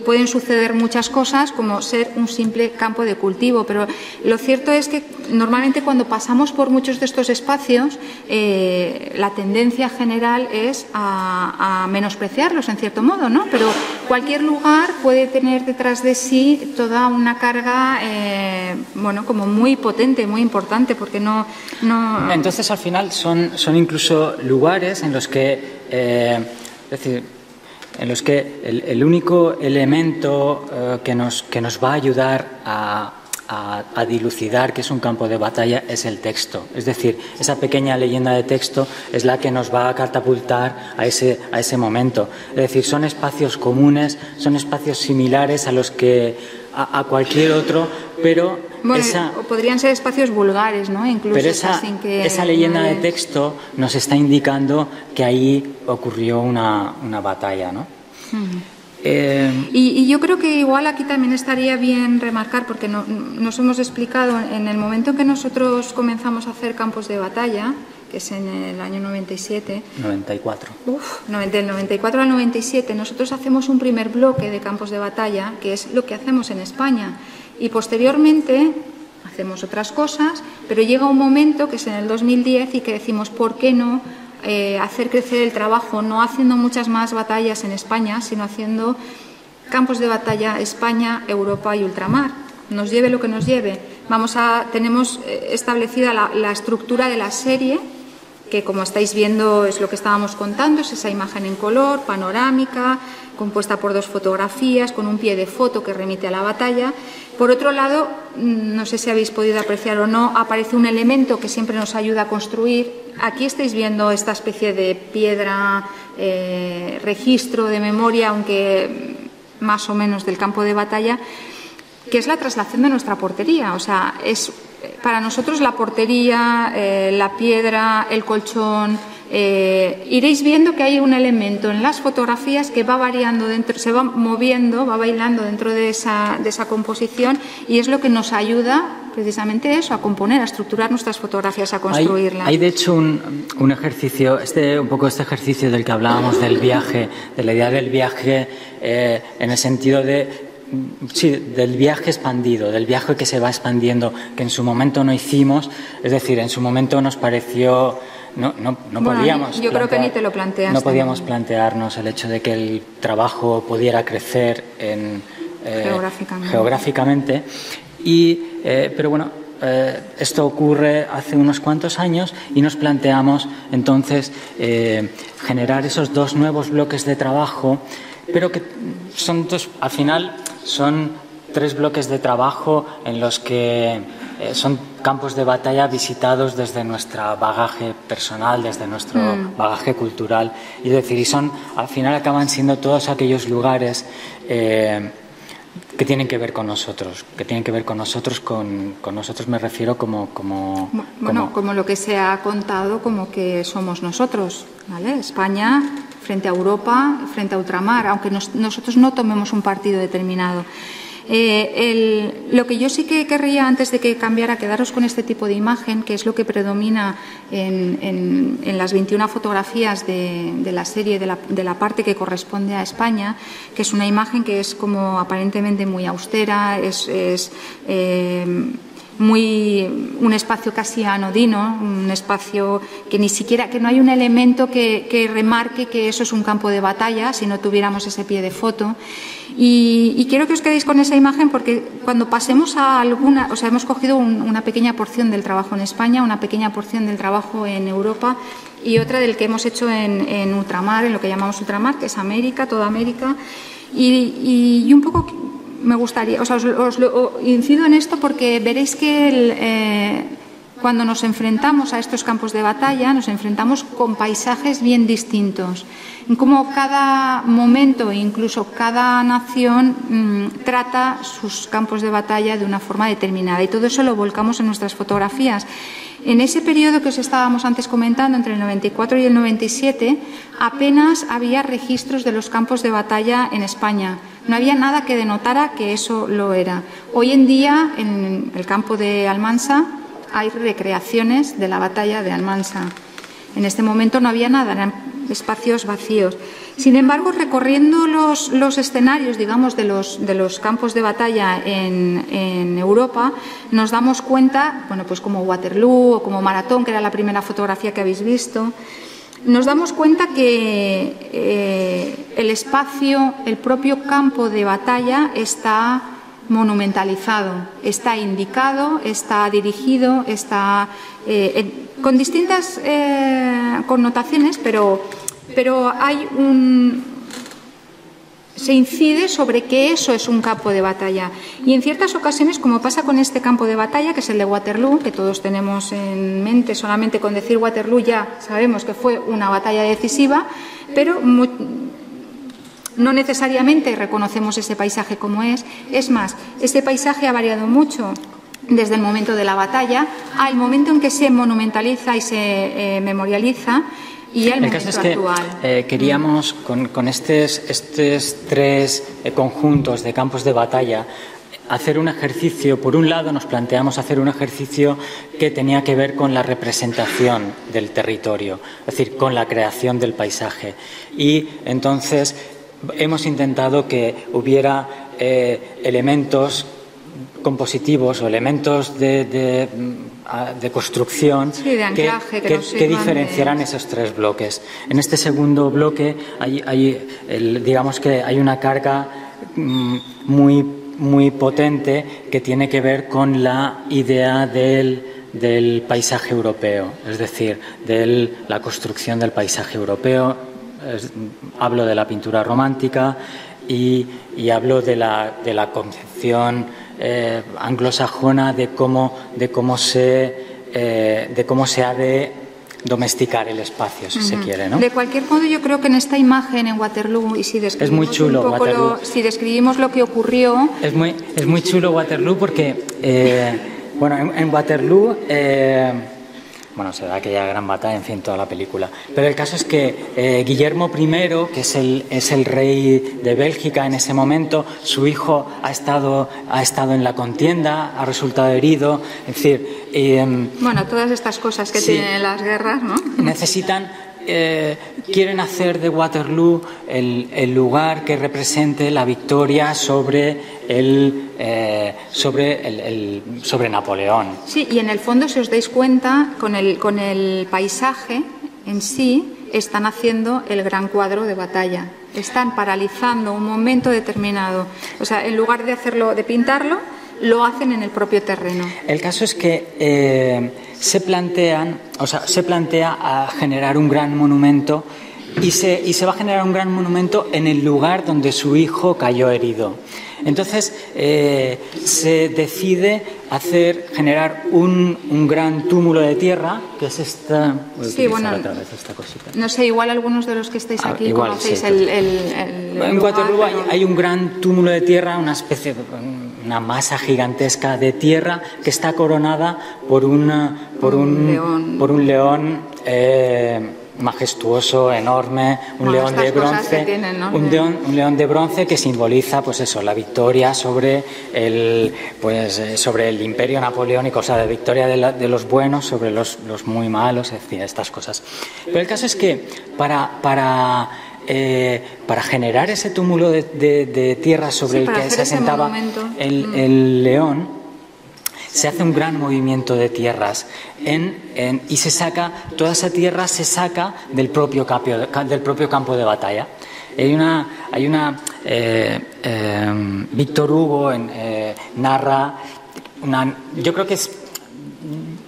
pueden suceder muchas cosas como ser un simple campo de cultivo, pero lo cierto es que normalmente cuando pasamos por muchos de estos espacios la tendencia general es a menospreciarlos en cierto modo, ¿no? Pero cualquier lugar puede tener detrás de sí toda una carga como muy potente, muy importante, porque no... Entonces al final son incluso lugares en los que el único elemento que nos va a ayudar a dilucidar que es un campo de batalla es el texto. Es decir, esa pequeña leyenda de texto es la que nos va a catapultar a ese momento. Es decir, son espacios comunes, son espacios similares a los que a cualquier otro, pero... Bueno, o podrían ser espacios vulgares, ¿no? Incluso, pero esa leyenda de texto nos está indicando que ahí ocurrió una batalla, ¿no? Y yo creo que igual aquí también estaría bien remarcar, porque nos hemos explicado, en el momento en que nosotros comenzamos a hacer campos de batalla, que es en el año 97. 94. Del 94 al 97, nosotros hacemos un primer bloque de campos de batalla, que es lo que hacemos en España. Y posteriormente hacemos otras cosas, pero llega un momento, que es en el 2010, y que decimos, ¿por qué no hacer crecer el trabajo? No haciendo muchas más batallas en España, sino haciendo campos de batalla España, Europa y ultramar. Nos lleve lo que nos lleve. Tenemos establecida la estructura de la serie, que como estáis viendo es lo que estábamos contando, es esa imagen en color, panorámica, compuesta por 2 fotografías, con un pie de foto que remite a la batalla. Por otro lado, no sé si habéis podido apreciar o no, aparece un elemento que siempre nos ayuda a construir. Aquí estáis viendo esta especie de piedra, registro de memoria, aunque más o menos del campo de batalla, que es la traslación de nuestra portería. O sea, es para nosotros la portería, la piedra, el colchón. Iréis viendo que hay un elemento en las fotografías que va variando dentro, se va moviendo, va bailando dentro de esa composición, y es lo que nos ayuda precisamente eso, a componer, a estructurar nuestras fotografías, a construirlas. Hay de hecho un ejercicio, un poco este ejercicio del que hablábamos del viaje, de la idea del viaje en el sentido del viaje expandido, del viaje que se va expandiendo, que en su momento no hicimos, es decir, en su momento nos pareció... No podíamos. Yo creo que ni te lo planteaste. No podíamos plantearnos el hecho de que el trabajo pudiera crecer geográficamente. Pero bueno, esto ocurre hace unos cuantos años y nos planteamos entonces generar esos 2 nuevos bloques de trabajo, pero que al final son 3 bloques de trabajo en los que son campos de batalla visitados desde nuestro bagaje personal, desde nuestro bagaje cultural, y al final acaban siendo todos aquellos lugares que tienen que ver con nosotros, con nosotros me refiero como lo que se ha contado, como que somos nosotros, ¿vale? España frente a Europa, frente a ultramar, aunque nosotros no tomemos un partido determinado. Lo que yo sí que querría, antes de que cambiara, quedaros con este tipo de imagen, que es lo que predomina en las 21 fotografías de la serie, de la parte que corresponde a España, que es una imagen que es como aparentemente muy austera, un espacio casi anodino, un espacio que ni siquiera, que no hay un elemento que remarque que eso es un campo de batalla, si no tuviéramos ese pie de foto. Y quiero que os quedéis con esa imagen, porque cuando pasemos a alguna, o sea, hemos cogido una pequeña porción del trabajo en España, una pequeña porción del trabajo en Europa y otra del que hemos hecho en ultramar, en lo que llamamos ultramar, que es América, toda América, y un poco me gustaría, o sea, os incido en esto porque veréis que cuando nos enfrentamos a estos campos de batalla, nos enfrentamos con paisajes bien distintos. Como cada momento, incluso cada nación, trata sus campos de batalla de una forma determinada. Y todo eso lo volcamos en nuestras fotografías. En ese periodo que os estábamos antes comentando, entre el 94 y el 97, apenas había registros de los campos de batalla en España. No había nada que denotara que eso lo era. Hoy en día, en el campo de Almansa, hay recreaciones de la batalla de Almansa. En este momento no había nada, eran espacios vacíos. Sin embargo, recorriendo los escenarios, digamos, de los campos de batalla en Europa, nos damos cuenta, bueno, pues como Waterloo o como Maratón, que era la primera fotografía que habéis visto, nos damos cuenta que el espacio, el propio campo de batalla está monumentalizado, está indicado, está dirigido, está con distintas connotaciones, pero hay se incide sobre que eso es un campo de batalla. Y en ciertas ocasiones, como pasa con este campo de batalla, que es el de Waterloo, que todos tenemos en mente, solamente con decir Waterloo ya sabemos que fue una batalla decisiva, pero no necesariamente reconocemos ese paisaje como es. Es más, ese paisaje ha variado mucho desde el momento de la batalla al momento en que se monumentaliza y se memorializa, y al momento actual. Queríamos, con estos tres conjuntos de campos de batalla, hacer un ejercicio. Por un lado, nos planteamos hacer un ejercicio que tenía que ver con la representación del territorio, es decir, con la creación del paisaje. Y entonces hemos intentado que hubiera elementos compositivos o elementos de construcción, sí, de anclaje, que diferenciaran esos tres bloques. En este segundo bloque digamos que hay una carga muy potente que tiene que ver con la idea del paisaje europeo, es decir, de la construcción del paisaje europeo. Hablo de la pintura romántica y hablo de la concepción anglosajona de cómo se ha de domesticar el espacio, si se quiere, ¿no? De cualquier modo, yo creo que en esta imagen en Waterloo, y si describimos es muy chulo, un poco si describimos lo que ocurrió, es muy chulo Waterloo porque en Waterloo se da aquella gran batalla, en fin, toda la película. Pero el caso es que Guillermo I, que es el rey de Bélgica en ese momento, su hijo ha estado en la contienda, ha resultado herido, es decir... todas estas cosas que tienen las guerras, ¿no? Quieren hacer de Waterloo el lugar que represente la victoria sobre Napoleón. Sí, y en el fondo, si os dais cuenta, con el paisaje en sí, están haciendo el gran cuadro de batalla. Están paralizando un momento determinado. O sea, en lugar de pintarlo, lo hacen en el propio terreno. El caso es que se plantea a generar un gran monumento y se va a generar un gran monumento en el lugar donde su hijo cayó herido. Entonces se decide generar un gran túmulo de tierra, que es esta. Esta cosita. No sé, igual algunos de los que estáis aquí conocéis en Waterloo hay un gran túmulo de tierra, una masa gigantesca de tierra que está coronada por un león majestuoso, enorme, un león de bronce, tienen, ¿no? un león de bronce que simboliza, pues eso, la victoria sobre el imperio napoleónico, o sea, la victoria de los buenos sobre los muy malos, es decir, estas cosas. Pero el caso es que para generar ese túmulo de tierra sobre el que se asentaba el león, se hace un gran movimiento de tierras y se saca, toda esa tierra se saca del propio campo de batalla. Víctor Hugo narra yo creo que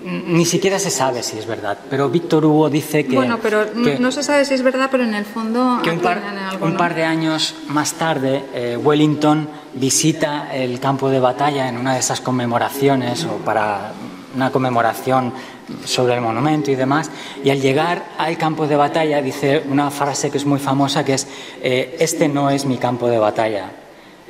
ni siquiera se sabe si es verdad, pero Víctor Hugo dice que... Bueno, pero no se sabe si es verdad, pero en el fondo... Que un par de años más tarde, Wellington visita el campo de batalla en una de esas conmemoraciones o para una conmemoración sobre el monumento y demás, y al llegar al campo de batalla dice una frase que es muy famosa, que es este no es mi campo de batalla.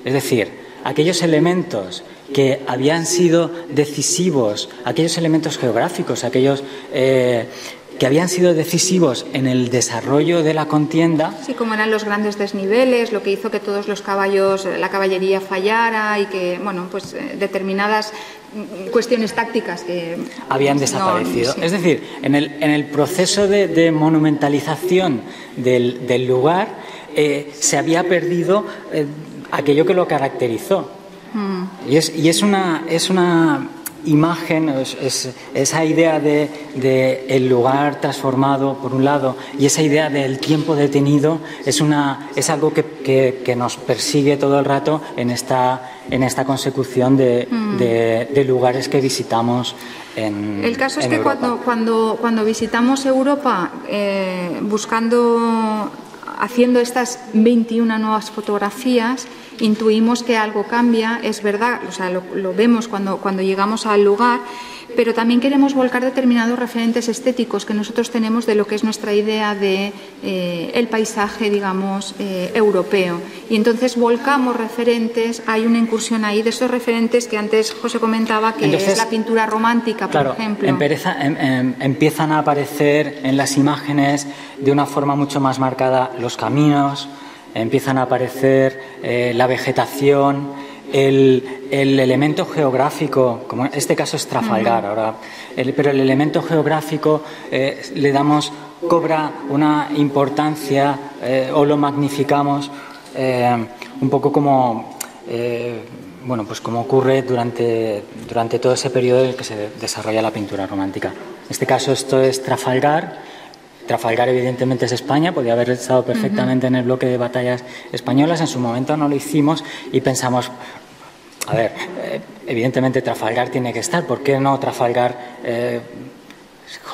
Es decir, aquellos elementos que habían sido decisivos, aquellos elementos geográficos, aquellos que habían sido decisivos en el desarrollo de la contienda. Sí, como eran los grandes desniveles, lo que hizo que todos los caballos, la caballería fallara y que, bueno, pues determinadas cuestiones tácticas que habían desaparecido. Sí. Es decir, en el proceso de monumentalización del lugar se había perdido aquello que lo caracterizó. Y es una imagen, esa idea de el lugar transformado por un lado y esa idea del tiempo detenido es algo que nos persigue todo el rato en esta consecución de lugares que visitamos en El caso es que Europa. cuando visitamos Europa haciendo estas 21 nuevas fotografías, intuimos que algo cambia, es verdad, o sea, lo vemos cuando llegamos al lugar, pero también queremos volcar determinados referentes estéticos que nosotros tenemos de lo que es nuestra idea de el paisaje, digamos, europeo. Y entonces volcamos referentes, hay una incursión ahí de esos referentes que antes José comentaba, que entonces, es la pintura romántica, por ejemplo. Empiezan a aparecer en las imágenes de una forma mucho más marcada los caminos, empiezan a aparecer la vegetación, el elemento geográfico, como en este caso es Trafalgar ahora, pero el elemento geográfico cobra una importancia o lo magnificamos un poco como pues como ocurre durante todo ese periodo en el que se desarrolla la pintura romántica. En este caso esto es Trafalgar. Trafalgar evidentemente es España, podía haber estado perfectamente en el bloque de batallas españolas, en su momento no lo hicimos y pensamos, a ver, evidentemente Trafalgar tiene que estar, ¿por qué no Trafalgar?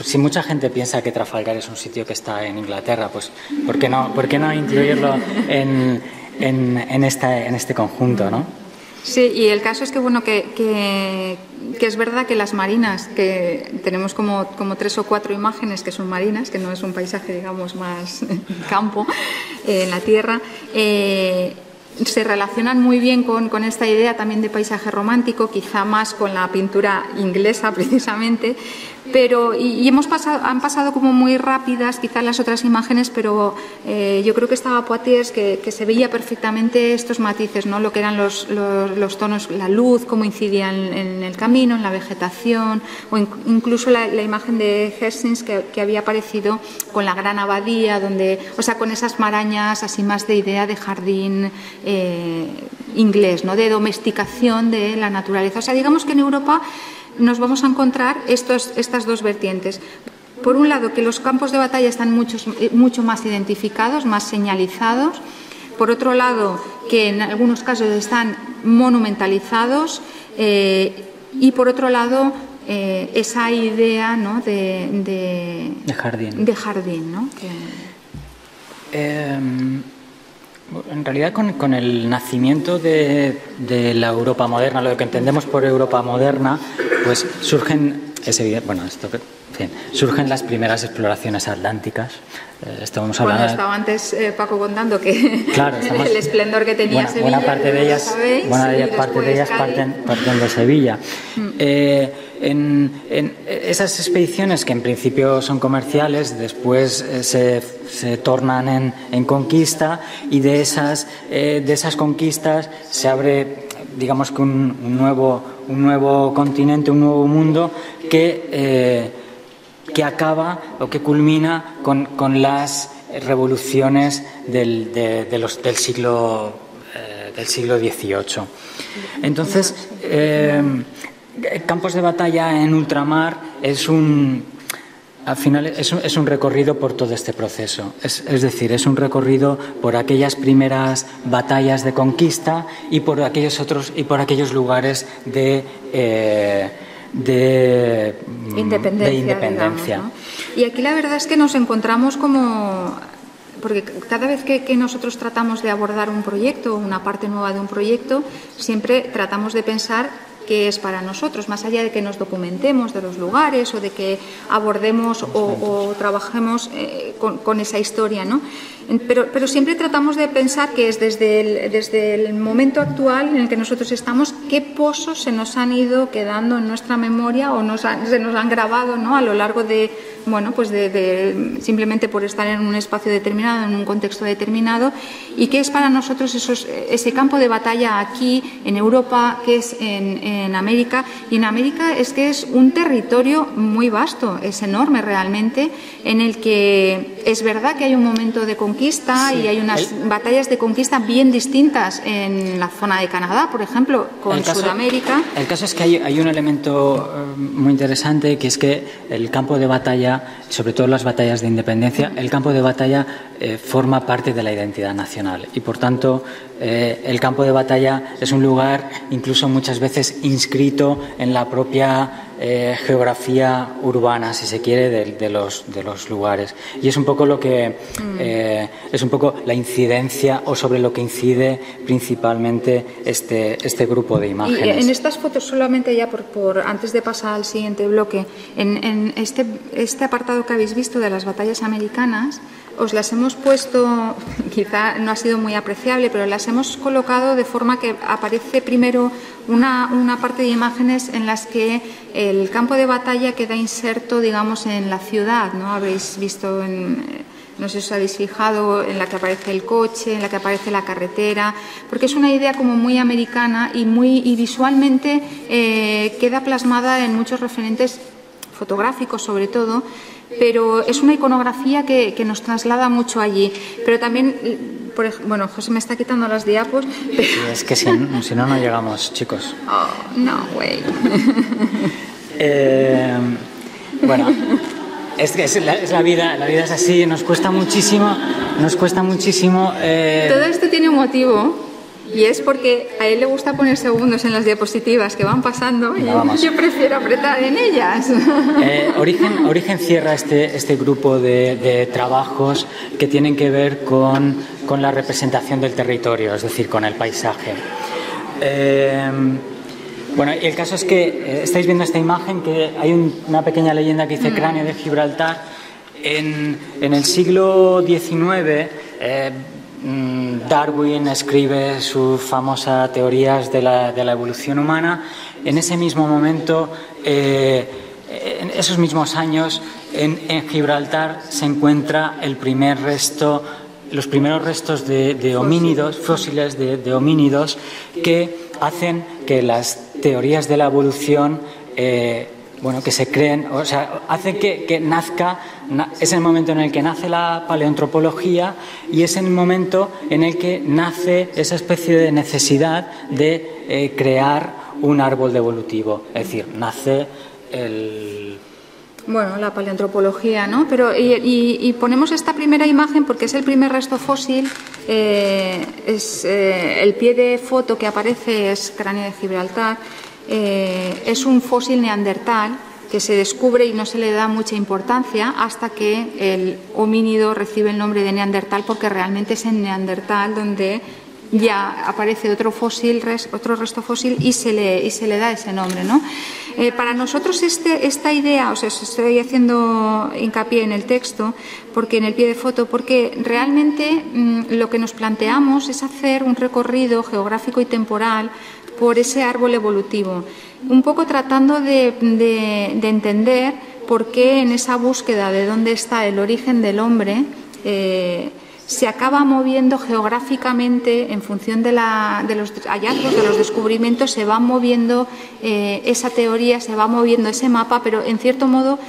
Si mucha gente piensa que Trafalgar es un sitio que está en Inglaterra, pues ¿por qué no incluirlo en este conjunto, ¿no? Sí, y el caso es que bueno que es verdad que las marinas, que tenemos como 3 o 4 imágenes que son marinas, que no es un paisaje, digamos, más campo en la tierra, se relacionan muy bien con esta idea también de paisaje romántico, quizá más con la pintura inglesa precisamente, pero han pasado como muy rápidas quizás las otras imágenes, pero yo creo que estaba Poitiers que se veía perfectamente estos matices, ¿no? Lo que eran los tonos, la luz, cómo incidía en el camino, en la vegetación, o incluso la imagen de Hastings que había aparecido con la gran abadía, con esas marañas así más de idea de jardín inglés, ¿no? De domesticación de la naturaleza. O sea, digamos que en Europa nos vamos a encontrar estas dos vertientes. Por un lado, que los campos de batalla están mucho más identificados, más señalizados. Por otro lado, que en algunos casos están monumentalizados. Y por otro lado, esa idea, ¿no? de jardín, ¿no? En realidad, con el nacimiento de la Europa moderna, lo que entendemos por Europa moderna, pues surgen es evidente, bueno, esto, en fin, surgen las primeras exploraciones atlánticas. Estamos hablando. Bueno, estaba antes Paco contando que claro, el esplendor que tenía Sevilla. Buena parte de ellas, parten de Sevilla. En esas expediciones, que en principio son comerciales, después se tornan en conquista, y de esas conquistas se abre, digamos que un nuevo continente, un nuevo mundo que acaba o que culmina con las revoluciones del siglo XVIII. Entonces, campos de batalla en ultramar al final es un recorrido por todo este proceso. Es decir, es un recorrido por aquellas primeras batallas de conquista y por aquellos lugares de independencia. Digamos, ¿no? Y aquí la verdad es que nos encontramos porque cada vez que nosotros tratamos de abordar un proyecto, una parte nueva de un proyecto, siempre tratamos de pensar qué es para nosotros, más allá de que nos documentemos de los lugares o de que abordemos o trabajemos con esa historia, ¿no? Pero siempre tratamos de pensar que es desde el momento actual en el que nosotros estamos, qué pozos se nos han ido quedando en nuestra memoria o se nos han grabado, ¿no? A lo largo de simplemente por estar en un espacio determinado, en un contexto determinado, y qué es para nosotros ese campo de batalla aquí en Europa, que es en América. Y en América es que es un territorio muy vasto, es enorme realmente, en el que es verdad que hay un momento de conquista, sí, y hay unas batallas de conquista bien distintas en la zona de Canadá, por ejemplo, con Sudamérica. El caso es que hay un elemento muy interesante, que es que el campo de batalla, sobre todo las batallas de independencia, el campo de batalla forma parte de la identidad nacional, y por tanto el campo de batalla es un lugar incluso muchas veces inscrito en la propia geografía urbana, si se quiere, de los lugares, y es un poco lo que es un poco la incidencia, o sobre lo que incide principalmente este grupo de imágenes. Y en estas fotos, solamente ya por antes de pasar al siguiente bloque, en este apartado que habéis visto de las batallas americanas, os las hemos puesto, quizá no ha sido muy apreciable, pero las hemos colocado de forma que aparece primero una parte de imágenes en las que el campo de batalla queda inserto, digamos, en la ciudad, ¿no? Habréis visto, no sé si os habéis fijado, en la que aparece el coche, en la que aparece la carretera, porque es una idea como muy americana y visualmente queda plasmada en muchos referentes fotográficos, sobre todo, pero es una iconografía que nos traslada mucho allí. Pero también, bueno, José me está quitando las diapos. Pero... Sí, es que si no llegamos, chicos. Oh, no, güey. Bueno, es la vida es así, nos cuesta muchísimo. Todo esto tiene un motivo. Y es porque a él le gusta poner segundos en las diapositivas que van pasando, y yo prefiero apretar en ellas. Origen cierra este grupo de trabajos que tienen que ver con la representación del territorio, es decir, con el paisaje. Bueno, y el caso es que estáis viendo esta imagen, que hay una pequeña leyenda que dice Cráneo de Gibraltar. En el siglo XIX... Darwin escribe sus famosas teorías de la evolución humana. En ese mismo momento, en esos mismos años, en Gibraltar se encuentra los primeros restos de homínidos, fósiles de homínidos, que hacen que las teorías de la evolución que se creen, o sea, hace que nazca, es el momento en el que nace la paleoantropología, y es el momento en el que nace esa especie de necesidad de crear un árbol evolutivo, es decir, nace la paleoantropología, ¿no? Pero y ponemos esta primera imagen porque es el primer resto fósil, el pie de foto que aparece es Cráneo de Gibraltar. Es un fósil neandertal que se descubre y no se le da mucha importancia hasta que el homínido recibe el nombre de neandertal, porque realmente es en Neandertal donde ya aparece otro resto fósil y se le da ese nombre, ¿no? Para nosotros esta idea, o sea, estoy haciendo hincapié en el texto, porque en el pie de foto, porque realmente lo que nos planteamos es hacer un recorrido geográfico y temporal por ese árbol evolutivo, un poco tratando de entender por qué en esa búsqueda de dónde está el origen del hombre se acaba moviendo geográficamente en función de los hallazgos, de los descubrimientos, se va moviendo esa teoría, se va moviendo ese mapa, pero en cierto modo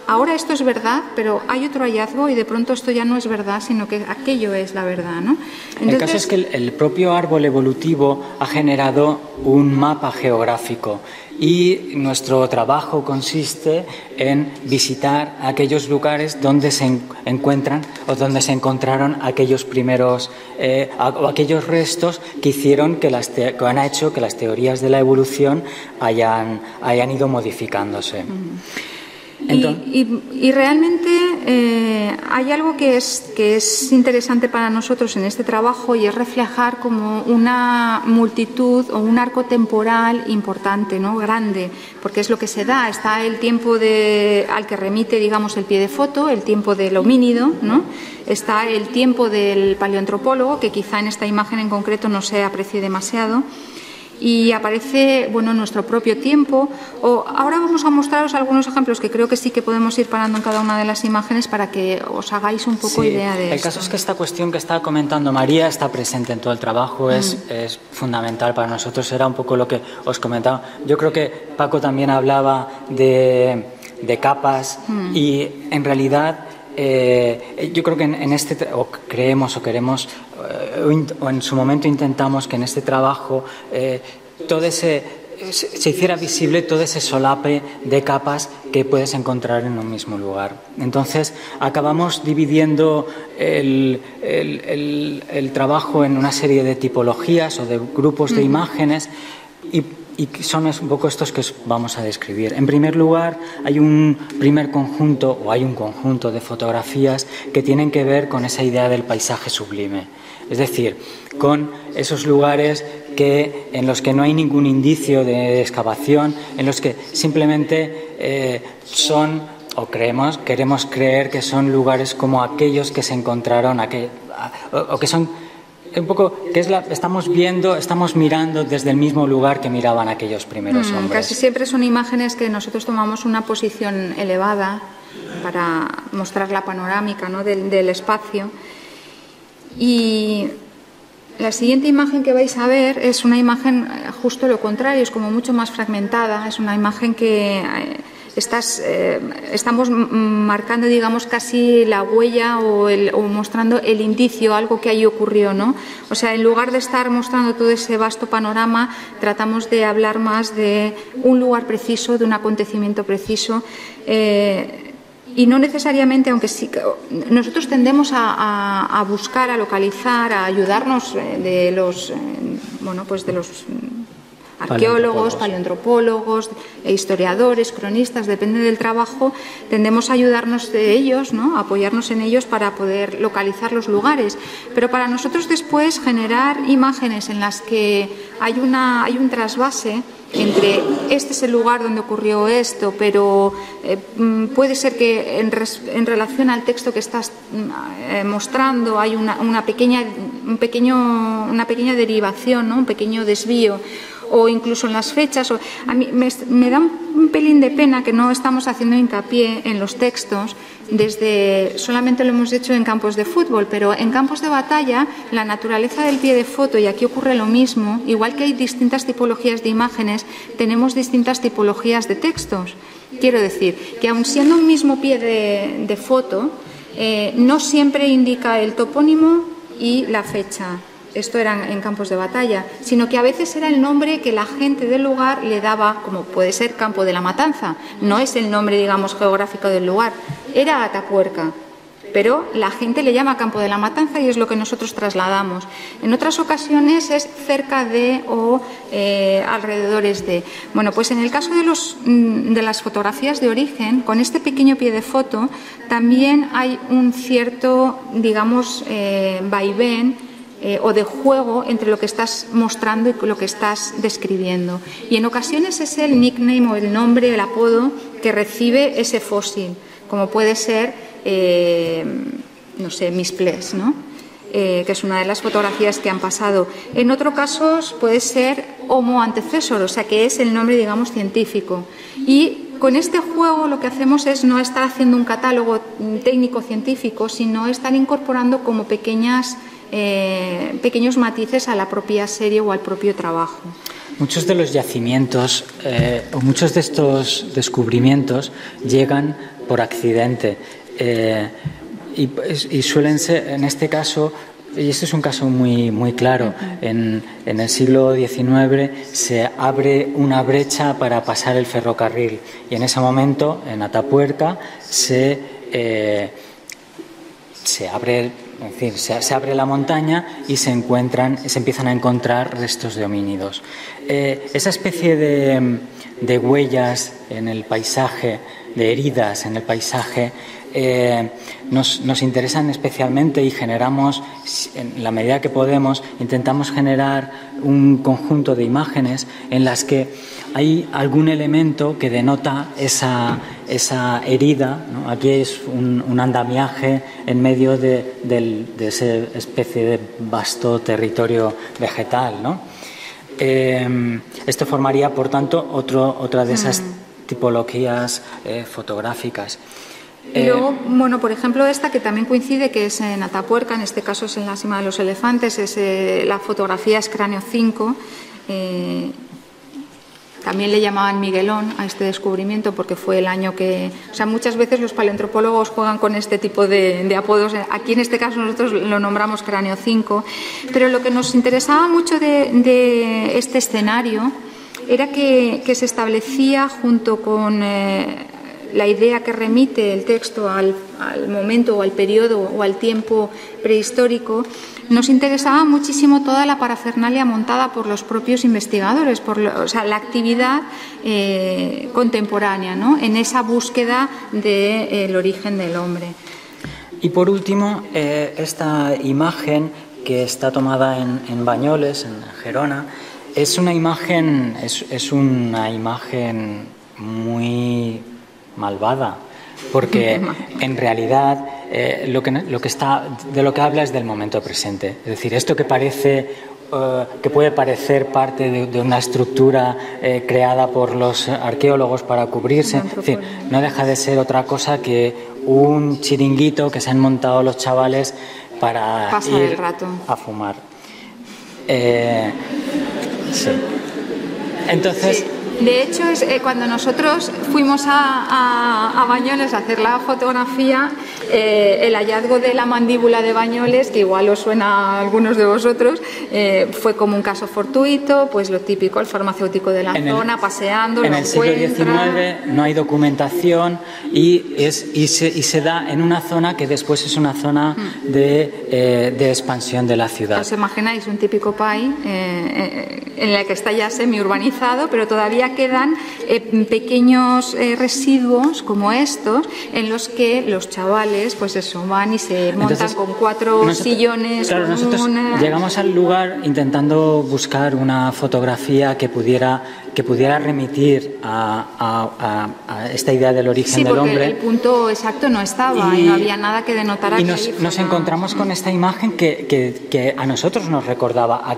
ahora esto es verdad, pero hay otro hallazgo y de pronto esto ya no es verdad, sino que aquello es la verdad, ¿no? Entonces, el caso es que el propio árbol evolutivo ha generado un mapa geográfico y nuestro trabajo consiste en visitar aquellos lugares donde se encuentran o donde se encontraron aquellos primeros o aquellos restos que hicieron que han hecho que las teorías de la evolución hayan ido modificándose. Y realmente hay algo que es interesante para nosotros en este trabajo y es reflejar como una multitud o un arco temporal importante, ¿no? Grande, porque es lo que se da. Está el tiempo al que remite, digamos, el pie de foto, el tiempo del homínido, ¿no? Está el tiempo del paleoantropólogo, que quizá en esta imagen en concreto no se aprecie demasiado. Y aparece, bueno, nuestro propio tiempo. Ahora vamos a mostraros algunos ejemplos que creo que sí que podemos ir parando en cada una de las imágenes para que os hagáis un poco idea de esto. El caso es que esta cuestión que estaba comentando María está presente en todo el trabajo, es fundamental para nosotros, era un poco lo que os comentaba. Yo creo que Paco también hablaba de capas y en realidad yo creo que en este, o creemos o queremos, o en su momento intentamos que en este trabajo se hiciera visible todo ese solape de capas que puedes encontrar en un mismo lugar. Entonces acabamos dividiendo el trabajo en una serie de tipologías o de grupos de imágenes y son un poco estos que os vamos a describir. En primer lugar, hay un conjunto de fotografías que tienen que ver con esa idea del paisaje sublime, es decir, con esos lugares en los que no hay ningún indicio de excavación, en los que simplemente son, o queremos creer que son lugares como aquellos que se encontraron, o que son un poco, estamos mirando desde el mismo lugar que miraban aquellos primeros hombres. Casi siempre son imágenes que nosotros tomamos una posición elevada para mostrar la panorámica, ¿no? del espacio. Y la siguiente imagen que vais a ver es una imagen justo lo contrario, es como mucho más fragmentada, es una imagen que estamos marcando, digamos, casi la huella o mostrando el indicio, algo que ahí ocurrió, ¿no? O sea, en lugar de estar mostrando todo ese vasto panorama, tratamos de hablar más de un lugar preciso, de un acontecimiento preciso. Y no necesariamente, aunque sí, nosotros tendemos a buscar, a localizar, a ayudarnos de los arqueólogos, paleoantropólogos, historiadores, cronistas, depende del trabajo, tendemos a ayudarnos de ellos, ¿no? A apoyarnos en ellos para poder localizar los lugares. Pero para nosotros después generar imágenes en las que hay un trasvase entre este es el lugar donde ocurrió esto, pero puede ser que en relación al texto que estás mostrando hay una pequeña derivación, ¿no? Un pequeño desvío, o incluso en las fechas. A mí me da un pelín de pena que no estamos haciendo hincapié en los textos, solamente lo hemos hecho en campos de fútbol, pero en campos de batalla la naturaleza del pie de foto, y aquí ocurre lo mismo, igual que hay distintas tipologías de imágenes, tenemos distintas tipologías de textos. Quiero decir que aun siendo un mismo pie de foto, no siempre indica el topónimo y la fecha. Esto era en campos de batalla, sino que a veces era el nombre que la gente del lugar le daba, como puede ser Campo de la Matanza. No es el nombre, digamos, geográfico del lugar, era Atapuerca, pero la gente le llama Campo de la Matanza y es lo que nosotros trasladamos. En otras ocasiones es cerca de o alrededores de. Bueno, pues en el caso de las fotografías de origen, con este pequeño pie de foto, también hay un cierto, digamos, vaivén o de juego entre lo que estás mostrando y lo que estás describiendo. Y en ocasiones es el nickname o el nombre, el apodo que recibe ese fósil, como puede ser, no sé, Misplés, ¿no? Que es una de las fotografías que han pasado. En otros casos puede ser Homo antecessor, o sea, que es el nombre, digamos, científico. Y con este juego lo que hacemos es no estar haciendo un catálogo técnico-científico, sino estar incorporando como pequeños matices a la propia serie o al propio trabajo. Muchos de los yacimientos o muchos de estos descubrimientos llegan por accidente y suelen ser, en este caso, y este es un caso muy claro, en el siglo XIX se abre una brecha para pasar el ferrocarril y en ese momento en Atapuerca se abre la montaña y se empiezan a encontrar restos de homínidos. Esa especie de huellas en el paisaje, de heridas en el paisaje, nos interesan especialmente y generamos, en la medida que podemos, intentamos generar un conjunto de imágenes en las que hay algún elemento que denota esa herida, ¿no? Aquí es un andamiaje en medio de esa especie de vasto territorio vegetal, ¿no? Esto formaría, por tanto, otra de esas tipologías fotográficas. Y luego, bueno, por ejemplo, esta que también coincide, que es en Atapuerca, en este caso es en la Cima de los Elefantes, la fotografía es Cráneo 5. También le llamaban Miguelón a este descubrimiento porque fue el año que... O sea, muchas veces los paleoantropólogos juegan con este tipo de apodos. Aquí en este caso nosotros lo nombramos Cráneo 5. Pero lo que nos interesaba mucho de este escenario era que se establecía junto con... la idea que remite el texto al momento o al periodo o al tiempo prehistórico, nos interesaba muchísimo toda la parafernalia montada por los propios investigadores, o sea, la actividad contemporánea, ¿no? En esa búsqueda del origen del hombre. Y por último, esta imagen que está tomada en Bañoles, en Gerona, es una imagen muy malvada, porque en realidad de lo que habla es del momento presente. Es decir, esto que puede parecer parte de una estructura creada por los arqueólogos para cubrirse, es decir, no deja de ser otra cosa que un chiringuito que se han montado los chavales para pasar ir el rato a fumar. Sí. Entonces... Sí. De hecho, cuando nosotros fuimos a Bañoles a hacer la fotografía, el hallazgo de la mandíbula de Bañoles, que igual os suena a algunos de vosotros, fue como un caso fortuito, pues lo típico, el farmacéutico de la zona paseando, en el siglo XIX no hay documentación y se da en una zona que después es una zona de expansión de la ciudad. ¿Os imagináis un típico país en el que está ya semi-urbanizado, pero todavía quedan pequeños residuos como estos en los que los chavales pues eso van y se montan con cuatro sillones. Claro, nosotros llegamos al lugar intentando buscar una fotografía que pudiera remitir a esta idea del origen del hombre. Sí, porque el punto exacto no estaba y no había nada que denotara. Y nos encontramos con esta imagen que a nosotros nos recordaba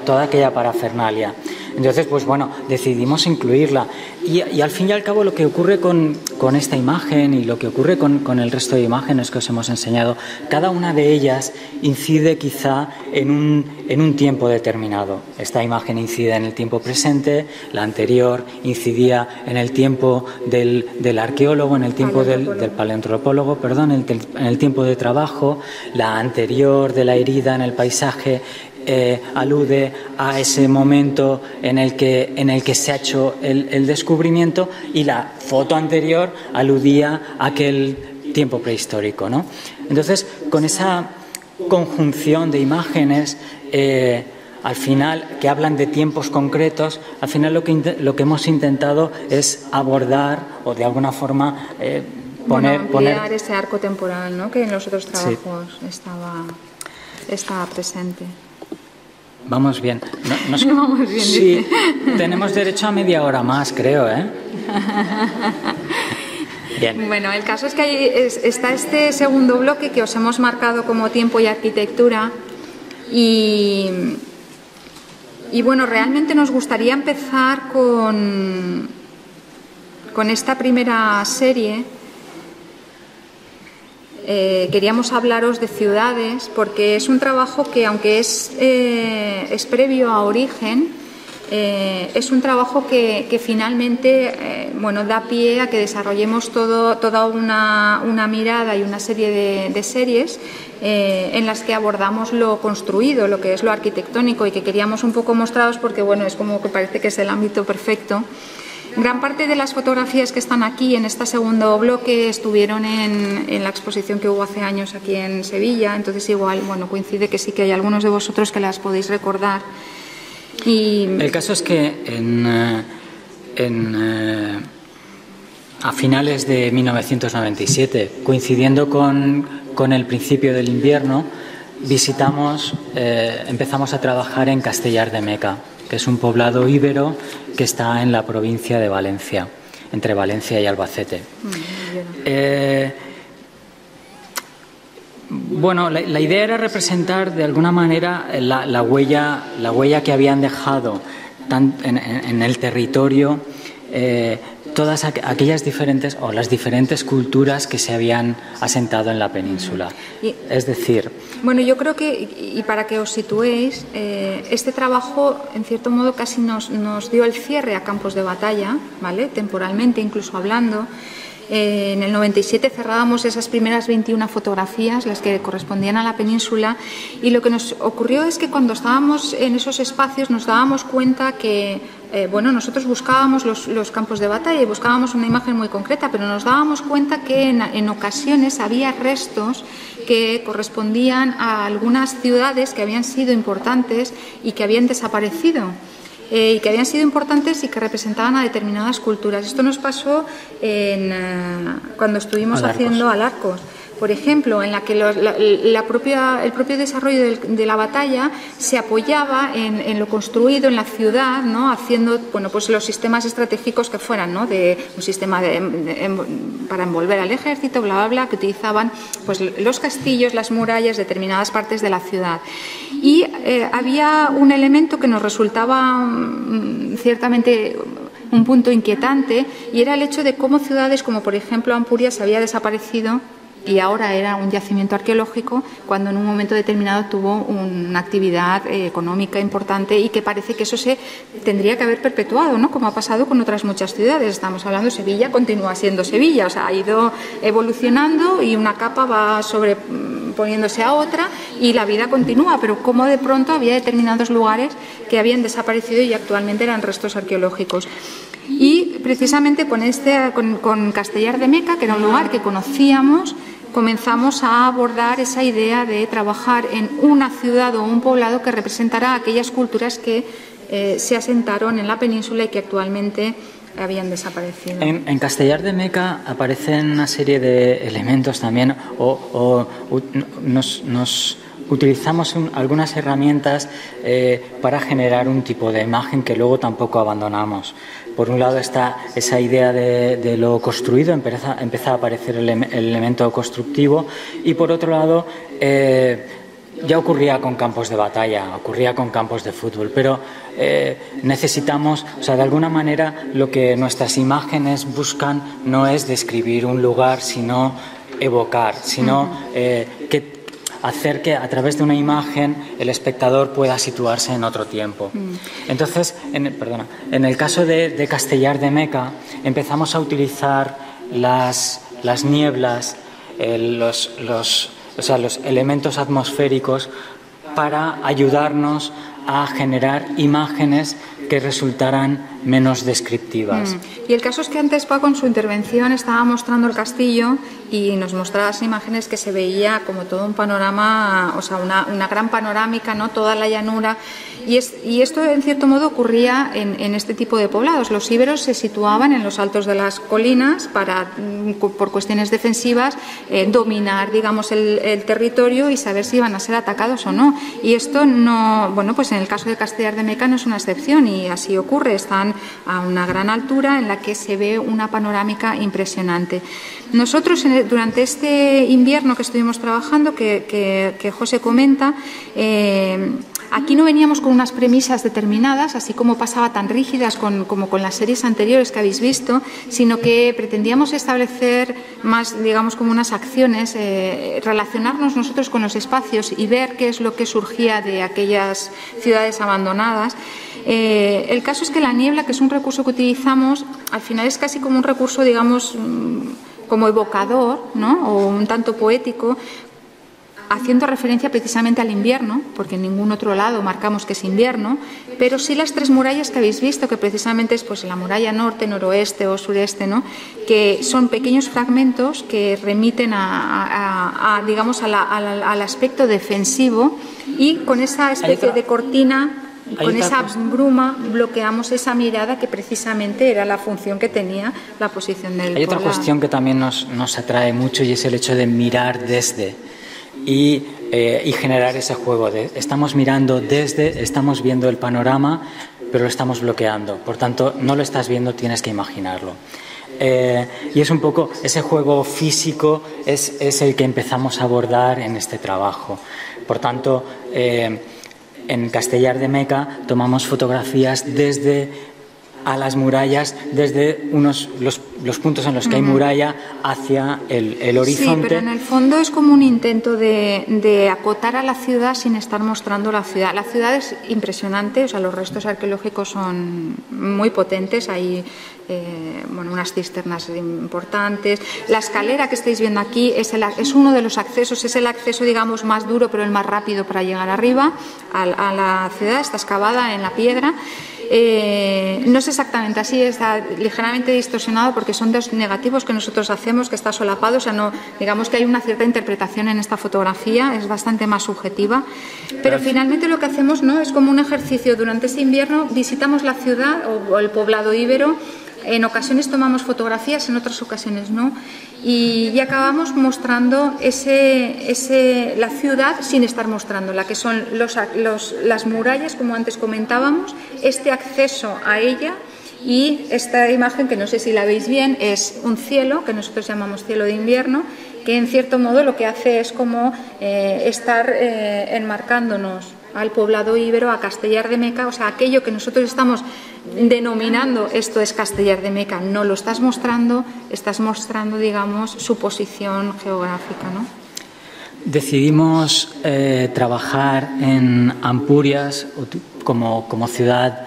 toda aquella parafernalia. Entonces, pues bueno, decidimos incluirla. Y al fin y al cabo lo que ocurre con esta imagen y lo que ocurre con el resto de imágenes que os hemos enseñado, cada una de ellas incide quizá en un tiempo determinado. Esta imagen incide en el tiempo presente, la anterior incidía en el tiempo del arqueólogo, en el tiempo del paleoantropólogo, perdón, en el tiempo de trabajo, la anterior de la herida en el paisaje. Alude a ese momento en el que se ha hecho el descubrimiento y la foto anterior aludía a aquel tiempo prehistórico, ¿no? Entonces, con esa conjunción de imágenes al final, que hablan de tiempos concretos, al final lo que hemos intentado es abordar o de alguna forma ampliar ese arco temporal, ¿no? Que en los otros trabajos estaba... está presente. Vamos bien. Vamos bien, sí, dice. Tenemos derecho a media hora más, creo, ¿eh? Bien. Bueno, el caso es que está este segundo bloque que os hemos marcado como tiempo y arquitectura y bueno, realmente nos gustaría empezar con esta primera serie. Queríamos hablaros de ciudades porque es un trabajo que, aunque es previo a Origen, es un trabajo que finalmente da pie a que desarrollemos toda una mirada y una serie de series en las que abordamos lo construido, lo que es lo arquitectónico, y que queríamos un poco mostraros porque es como que parece que es el ámbito perfecto. Gran parte de las fotografías que están aquí en este segundo bloque estuvieron en la exposición que hubo hace años aquí en Sevilla, entonces igual coincide que sí que hay algunos de vosotros que las podéis recordar. Y el caso es que a finales de 1997, coincidiendo con el principio del invierno, empezamos a trabajar en Castellar de Meca, que es un poblado íbero que está en la provincia de Valencia, entre Valencia y Albacete. La idea era representar de alguna manera la huella que habían dejado en el territorio todas aquellas diferentes o las diferentes culturas que se habían asentado en la península. Es decir, yo creo que, y para que os situéis, este trabajo en cierto modo casi nos dio el cierre a campos de batalla, ¿vale? Temporalmente, incluso hablando. En el 97 cerrábamos esas primeras 21 fotografías, las que correspondían a la península, y lo que nos ocurrió es que cuando estábamos en esos espacios nos dábamos cuenta que nosotros buscábamos los campos de batalla y buscábamos una imagen muy concreta, pero nos dábamos cuenta que en ocasiones había restos que correspondían a algunas ciudades que habían sido importantes y que habían desaparecido. Y que habían sido importantes y que representaban a determinadas culturas. Esto nos pasó cuando estuvimos haciendo Alarcos. Por ejemplo, en la que el propio desarrollo de la batalla se apoyaba en lo construido en la ciudad, ¿no? Haciendo los sistemas estratégicos que fueran, ¿no? De un sistema para envolver al ejército, bla, bla, bla, que utilizaban los castillos, las murallas, determinadas partes de la ciudad. Y había un elemento que nos resultaba ciertamente un punto inquietante, y era el hecho de cómo ciudades como por ejemplo Ampurias había desaparecido y ahora era un yacimiento arqueológico, cuando en un momento determinado tuvo una actividad económica importante, y que parece que eso se tendría que haber perpetuado, ¿no? Como ha pasado con otras muchas ciudades. Estamos hablando de Sevilla, continúa siendo Sevilla, o sea, ha ido evolucionando y una capa va sobreponiéndose a otra y la vida continúa, pero como de pronto había determinados lugares que habían desaparecido y actualmente eran restos arqueológicos. Y precisamente con Castellar de Meca, que era un lugar que conocíamos, comenzamos a abordar esa idea de trabajar en una ciudad o un poblado que representara aquellas culturas que se asentaron en la península y que actualmente habían desaparecido. En Castellar de Meca aparecen una serie de elementos también, nos utilizamos algunas herramientas para generar un tipo de imagen que luego tampoco abandonamos. Por un lado está esa idea de lo construido, empieza a aparecer el elemento constructivo, y por otro lado ya ocurría con campos de batalla, ocurría con campos de fútbol, pero necesitamos, de alguna manera lo que nuestras imágenes buscan no es describir un lugar, sino evocar, sino hacer que a través de una imagen el espectador pueda situarse en otro tiempo. Entonces, en el caso de Castellar de Meca, empezamos a utilizar las nieblas, los elementos atmosféricos para ayudarnos a generar imágenes que resultaran menos descriptivas. Y el caso es que antes Paco en su intervención estaba mostrando el castillo y nos mostraba las imágenes que se veía como todo un panorama, o sea, una gran panorámica, ¿no? Toda la llanura. Y esto, en cierto modo, ocurría en este tipo de poblados. Los íberos se situaban en los altos de las colinas para, por cuestiones defensivas, dominar, digamos, el territorio y saber si iban a ser atacados o no. Y esto no, bueno, pues en el caso de Castellar de Meca no es una excepción y así ocurre. Están a una gran altura en la que se ve una panorámica impresionante. Nosotros, durante este invierno que estuvimos trabajando, que José comenta, aquí no veníamos con unas premisas determinadas, así como pasaba tan rígidas como con las series anteriores que habéis visto, sino que pretendíamos establecer más, digamos, como unas acciones, relacionarnos nosotros con los espacios y ver qué es lo que surgía de aquellas ciudades abandonadas. El caso es que la niebla, que es un recurso que utilizamos, al final es casi como un recurso, digamos, como evocador, ¿no? O un tanto poético, haciendo referencia precisamente al invierno, porque en ningún otro lado marcamos que es invierno, pero sí las tres murallas que habéis visto, que precisamente es pues la muralla norte, noroeste o sureste, ¿no? Que son pequeños fragmentos que remiten digamos, al aspecto defensivo, y con esa especie de cortina, con esa bruma, bloqueamos esa mirada que precisamente era la función que tenía la posición del poblado. Hay otra cuestión que también nos atrae mucho, y es el hecho de mirar desde y generar ese juego de estamos mirando desde, estamos viendo el panorama, pero lo estamos bloqueando. Por tanto, no lo estás viendo, tienes que imaginarlo. Y es un poco ese juego físico es el que empezamos a abordar en este trabajo. Por tanto, en Castellar de Meca tomamos fotografías desde a las murallas, desde los puntos en los que hay muralla hacia el horizonte. Sí, pero en el fondo es como un intento de acotar a la ciudad sin estar mostrando la ciudad. La ciudad es impresionante, o sea, los restos arqueológicos son muy potentes, hay bueno, unas cisternas importantes. La escalera que estáis viendo aquí es uno de los accesos, es el acceso, digamos, más duro, pero el más rápido para llegar arriba a la ciudad. Está excavada en la piedra. No es exactamente así, está ligeramente distorsionado porque son dos negativos que nosotros hacemos, que está solapado, o sea, no, digamos que hay una cierta interpretación en esta fotografía, es bastante más subjetiva, pero finalmente lo que hacemos, ¿no?, es como un ejercicio. Durante este invierno visitamos la ciudad o el poblado íbero. En ocasiones tomamos fotografías, en otras ocasiones no, y acabamos mostrando la ciudad sin estar mostrándola, que son las murallas, como antes comentábamos, este acceso a ella, y esta imagen, que no sé si la veis bien, es un cielo, que nosotros llamamos cielo de invierno, que en cierto modo lo que hace es como estar enmarcándonos al poblado íbero, a Castellar de Meca, o sea, aquello que nosotros estamos denominando esto es Castellar de Meca, no lo estás mostrando, digamos, su posición geográfica, ¿no? Decidimos trabajar en Ampurias como ciudad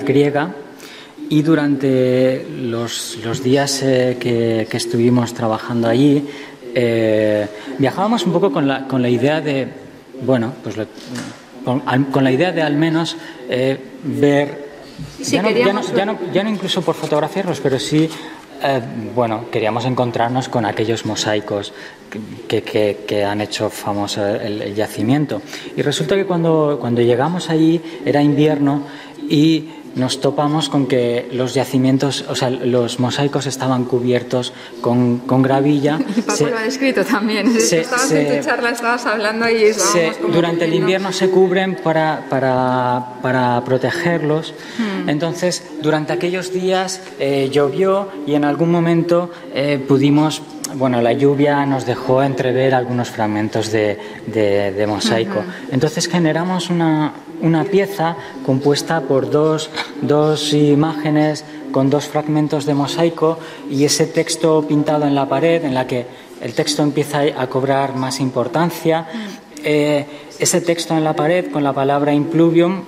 griega, y durante los días que estuvimos trabajando allí viajábamos un poco con la idea de, bueno, pues con la idea de al menos ver, sí, ya no incluso por fotografiarlos, pero sí, bueno, queríamos encontrarnos con aquellos mosaicos que han hecho famoso el yacimiento. Y resulta que cuando llegamos allí era invierno y nos topamos con que los yacimientos, o sea, los mosaicos estaban cubiertos con gravilla. Y Paco lo ha descrito también. Estabas en tu charla, estabas hablando y durante el invierno se cubren para protegerlos. Entonces, durante aquellos días llovió y en algún momento pudimos... Bueno, la lluvia nos dejó entrever algunos fragmentos de mosaico. Entonces generamos una pieza compuesta por dos imágenes con dos fragmentos de mosaico, y ese texto pintado en la pared, en la que el texto empieza a cobrar más importancia. Ese texto en la pared con la palabra impluvium,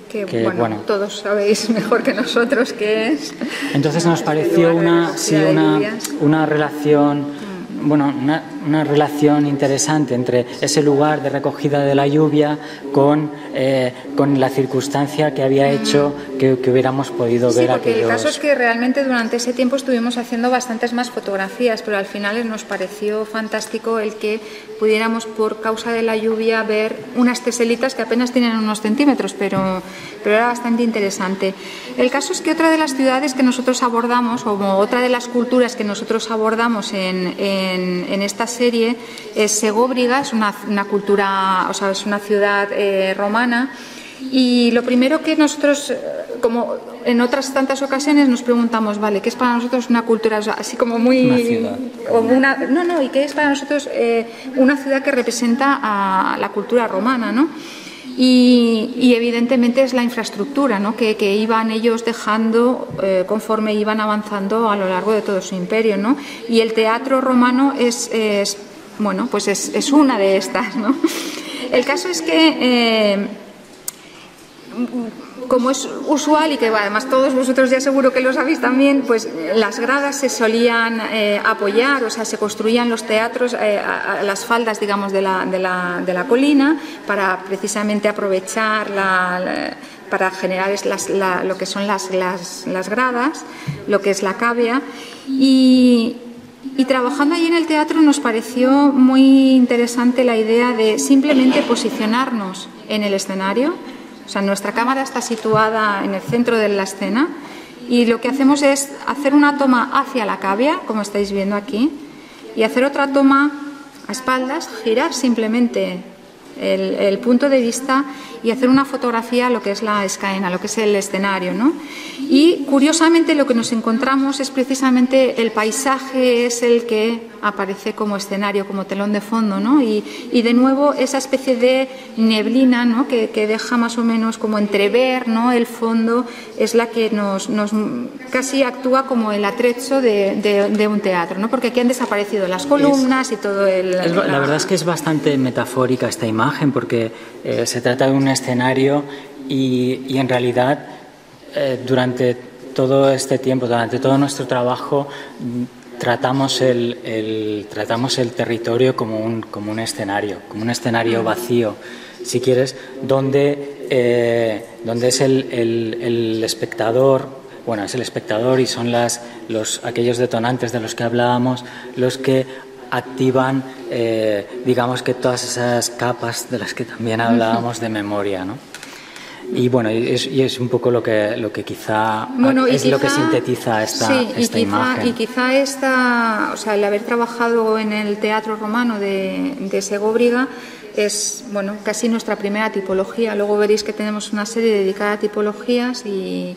que bueno, todos sabéis mejor que nosotros qué es. Entonces nos pareció una relación una relación interesante entre ese lugar de recogida de la lluvia con la circunstancia que había hecho que hubiéramos podido ver aquellos. Sí, porque el caso es que realmente durante ese tiempo estuvimos haciendo bastantes más fotografías, pero al final nos pareció fantástico el que pudiéramos, por causa de la lluvia, ver unas teselitas que apenas tienen unos centímetros, pero era bastante interesante. El caso es que otra de las ciudades que nosotros abordamos, o otra de las culturas que nosotros abordamos en esta serie, es Segóbriga. Es una cultura, o sea, es una ciudad romana. Y lo primero que nosotros, como en otras tantas ocasiones, nos preguntamos, vale, ¿qué es para nosotros una cultura? O sea, así como muy... Una ciudad. ¿Y qué es para nosotros una ciudad que representa a la cultura romana, ¿no? Y evidentemente es la infraestructura, ¿no?, que iban ellos dejando conforme iban avanzando a lo largo de todo su imperio, ¿no? Y el teatro romano es una de estas, ¿no? El caso es que como es usual, y que además todos vosotros ya seguro que lo sabéis también, pues las gradas se solían apoyar, o sea, se construían los teatros a las faldas, digamos, de la colina, para precisamente aprovechar para generar lo que son las gradas, lo que es la cavea. Y trabajando allí en el teatro nos pareció muy interesante la idea de simplemente posicionarnos en el escenario. O sea, nuestra cámara está situada en el centro de la escena y lo que hacemos es hacer una toma hacia la cavea, como estáis viendo aquí, y hacer otra toma a espaldas, girar simplemente el punto de vista y hacer una fotografía a lo que es la escaena, lo que es el escenario, ¿no? Y curiosamente lo que nos encontramos es precisamente el paisaje, es el que aparece como escenario, como telón de fondo, ¿no? Y de nuevo esa especie de neblina, ¿no?, que deja más o menos como entrever, ¿no?, el fondo, es la que nos casi actúa como el atrecho de un teatro, ¿no? Porque aquí han desaparecido las columnas y todo la verdad es que es bastante metafórica esta imagen, porque se trata de un escenario y en realidad durante todo este tiempo, durante todo nuestro trabajo, tratamos el territorio como un escenario vacío, si quieres, donde es el espectador. Bueno, es el espectador y son aquellos detonantes de los que hablábamos los que activan, digamos, que todas esas capas de las que también hablábamos de memoria, ¿no? Y bueno, y es un poco lo que quizá es lo que sintetiza esta imagen. Y quizá o sea, el haber trabajado en el teatro romano de Segóbriga es, bueno, casi nuestra primera tipología. Luego veréis que tenemos una serie dedicada a tipologías y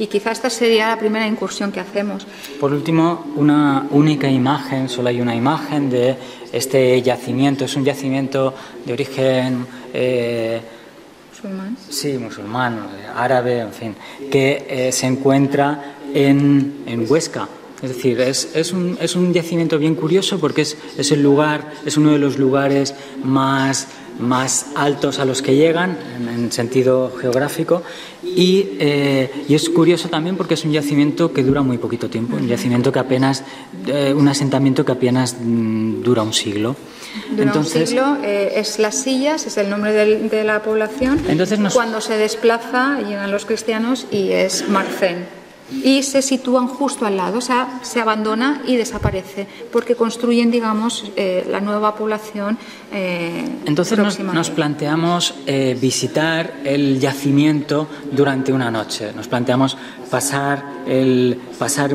quizá esta sería la primera incursión que hacemos. Por último, una única imagen, solo hay una imagen de este yacimiento. Es un yacimiento de origen musulmán. Sí, musulmán, árabe, en fin, que se encuentra en Huesca. Es decir, es un yacimiento bien curioso porque es uno de los lugares más altos a los que llegan en sentido geográfico y es curioso también porque es un yacimiento que dura muy poquito tiempo, un asentamiento que apenas dura un siglo. Un siglo, es Las Sillas, es el nombre de la población. Entonces cuando se desplaza llegan los cristianos y es Marcén. Y se sitúan justo al lado, o sea, se abandona y desaparece, porque construyen, digamos, la nueva población. Entonces nos planteamos visitar el yacimiento durante una noche. Nos planteamos pasar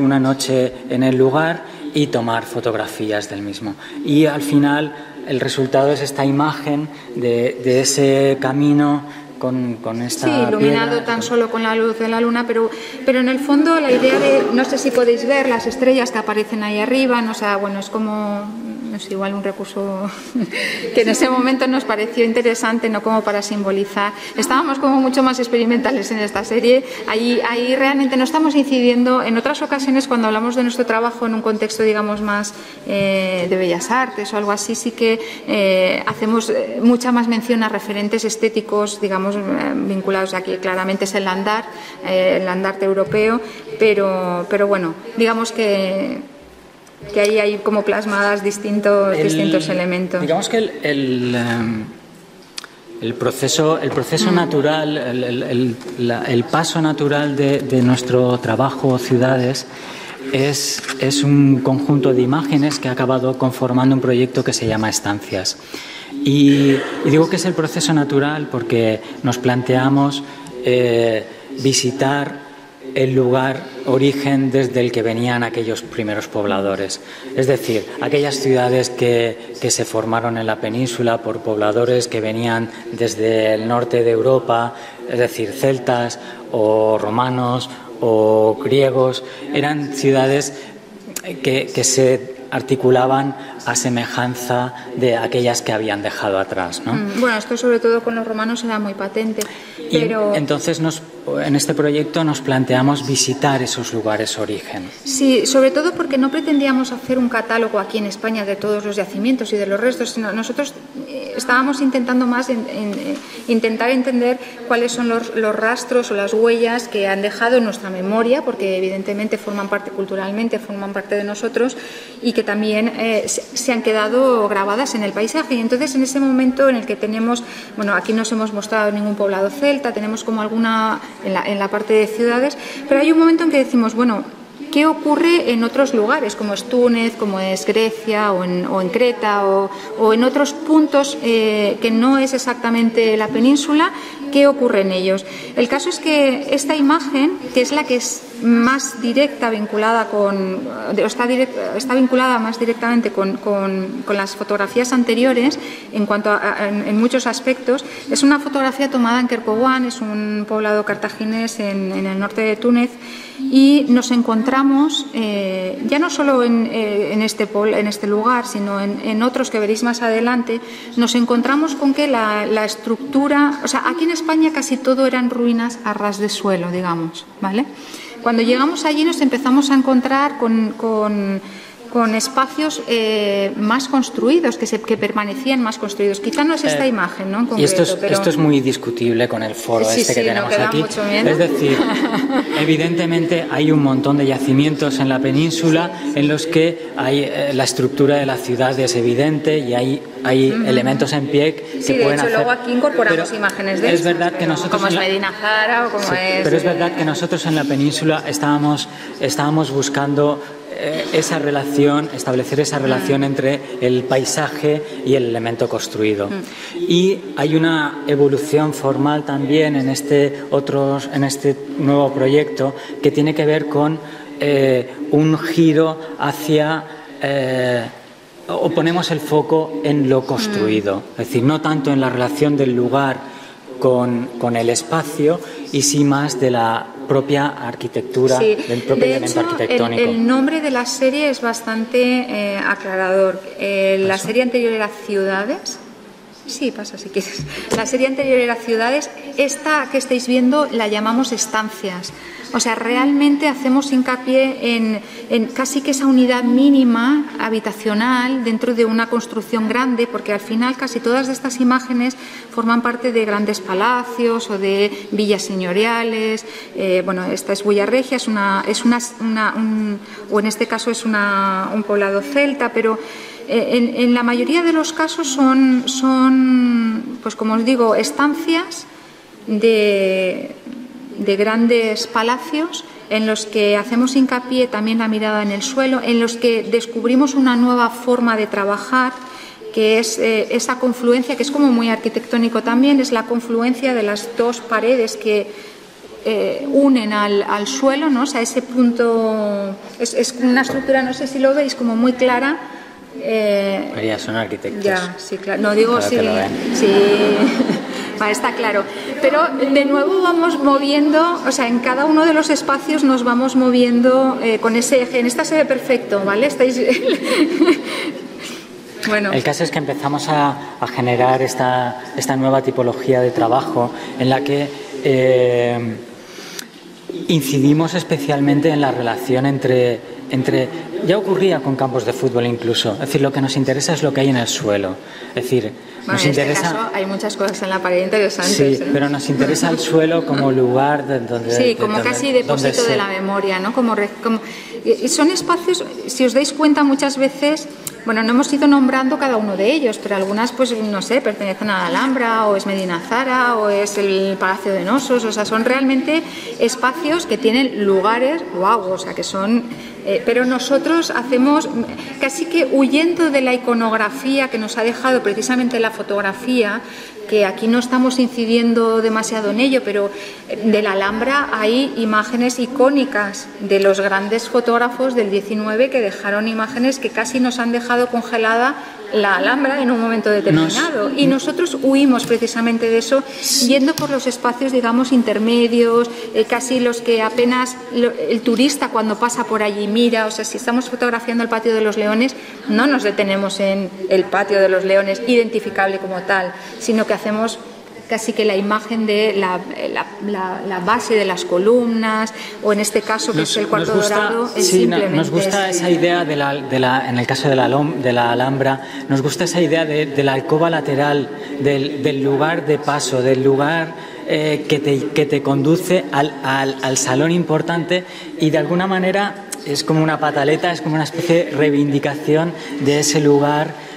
una noche en el lugar y tomar fotografías del mismo. Y al final el resultado es esta imagen de ese camino con esta iluminado piedra, tan solo con la luz de la luna, pero en el fondo la idea de, no sé si podéis ver las estrellas que aparecen ahí arriba, no, o sea, bueno, es como, no sé, igual un recurso que en ese momento nos pareció interesante, no como para simbolizar. Estábamos como mucho más experimentales en esta serie, ahí realmente no estamos incidiendo. En otras ocasiones, cuando hablamos de nuestro trabajo en un contexto, digamos, más de bellas artes o algo así, sí que hacemos mucha más mención a referentes estéticos, digamos, vinculados aquí. Claramente es el andarte europeo, pero bueno, digamos que que ahí hay como plasmadas distintos elementos. Digamos que el proceso natural, el paso natural de nuestro trabajo ciudades es un conjunto de imágenes que ha acabado conformando un proyecto que se llama Estancias. Y digo que es el proceso natural porque nos planteamos visitar el lugar origen desde el que venían aquellos primeros pobladores. Es decir, aquellas ciudades que se formaron en la península por pobladores que venían desde el norte de Europa, es decir, celtas o romanos o griegos, eran ciudades que se articulaban a semejanza de aquellas que habían dejado atrás, ¿no? Bueno, esto sobre todo con los romanos era muy patente. Pero... Y entonces en este proyecto nos planteamos visitar esos lugares origen. Sí, sobre todo porque no pretendíamos hacer un catálogo aquí en España de todos los yacimientos y de los restos, sino nosotros estábamos intentando más intentar entender cuáles son los rastros o las huellas que han dejado en nuestra memoria, porque evidentemente forman parte culturalmente, forman parte de nosotros y que también se han quedado grabadas en el paisaje. Y entonces en ese momento en el que tenemos, bueno, aquí no os hemos mostrado ningún poblado celta, tenemos como alguna en la parte de ciudades, pero hay un momento en que decimos, bueno, ¿qué ocurre en otros lugares, como es Túnez, como es Grecia o en Creta o en otros puntos que no es exactamente la península? ¿Qué ocurre en ellos? El caso es que esta imagen, que es la que es más directa, vinculada está vinculada más directamente con las fotografías anteriores en muchos aspectos, es una fotografía tomada en Kerkouan, es un poblado cartaginés en el norte de Túnez, y nos encontramos ya no solo en este lugar, sino en otros que veréis más adelante, nos encontramos con que la estructura, o sea, aquí en España casi todo eran ruinas a ras de suelo, digamos, ¿vale? Cuando llegamos allí nos empezamos a encontrar con espacios más construidos, que permanecían más construidos. Quizá no es esta imagen, ¿no? En concreto, y esto es muy discutible con el foro que tenemos aquí. Es decir, evidentemente hay un montón de yacimientos en la península en los que hay la estructura de la ciudad es evidente y hay elementos en pie que pueden hacer. Luego aquí incorporamos imágenes de es verdad que nosotros como es Medina Zara o como es... Pero es verdad que nosotros en la península estábamos buscando establecer esa relación entre el paisaje y el elemento construido. Y hay una evolución formal también en este nuevo proyecto que tiene que ver con un giro hacia o ponemos el foco en lo construido, es decir, no tanto en la relación del lugar con el espacio y sí más de la propia arquitectura, del propio elemento arquitectónico. El nombre de la serie es bastante aclarador. La serie anterior era Ciudades. Sí, pasa si quieres. La serie anterior era Ciudades. Esta que estáis viendo la llamamos Estancias. O sea, realmente hacemos hincapié en casi que esa unidad mínima habitacional dentro de una construcción grande, porque al final casi todas estas imágenes forman parte de grandes palacios o de villas señoriales. Bueno, esta es Bulla Regia, o en este caso es un poblado celta, pero en la mayoría de los casos son, pues como os digo, estancias de grandes palacios en los que hacemos hincapié también la mirada en el suelo, en los que descubrimos una nueva forma de trabajar, que es esa confluencia, que es como muy arquitectónico también, es la confluencia de las dos paredes que unen al suelo, ¿no? O sea, ese punto es una estructura, no sé si lo veis, como muy clara. María, son arquitectos. Ya, sí, claro. No digo claro sí. Vale, está claro. Pero de nuevo vamos moviendo, o sea, en cada uno de los espacios nos vamos moviendo con ese eje. En esta se ve perfecto, ¿vale? Estáis... Bueno. El caso es que empezamos a generar esta nueva tipología de trabajo en la que incidimos especialmente en la relación entre ya ocurría con campos de fútbol incluso, es decir, lo que nos interesa es lo que hay en el suelo, es decir, nos interesa... En este caso hay muchas cosas en la pared interesantes. Sí, pero nos interesa el suelo como lugar donde... Sí, como casi depósito de la memoria, ¿no? Son espacios, si os dais cuenta muchas veces... Bueno, no hemos ido nombrando cada uno de ellos, pero algunas, pues no sé, pertenecen a la Alhambra, o es Medina Zara, o es el Palacio de Nosos, o sea, son realmente espacios que tienen lugares, guau, o sea, que son... pero nosotros hacemos, casi que huyendo de la iconografía que nos ha dejado precisamente la fotografía, que aquí no estamos incidiendo demasiado en ello, pero de la Alhambra hay imágenes icónicas de los grandes fotógrafos del 19 que dejaron imágenes que casi nos han dejado congelada la Alhambra en un momento determinado. Y nosotros huimos precisamente de eso, yendo por los espacios, digamos, intermedios, casi los que apenas el turista cuando pasa por allí mira. O sea, si estamos fotografiando el Patio de los Leones, no nos detenemos en el Patio de los Leones identificable como tal, sino que hacemos casi que la imagen de la base de las columnas, o en este caso que es el cuarto dorado, es simplemente... Nos gusta esa idea en el caso de la Alhambra, nos gusta esa idea de la alcoba lateral, del lugar de paso, del lugar que te conduce al salón importante, y de alguna manera es como una pataleta, es como una especie de reivindicación de ese lugar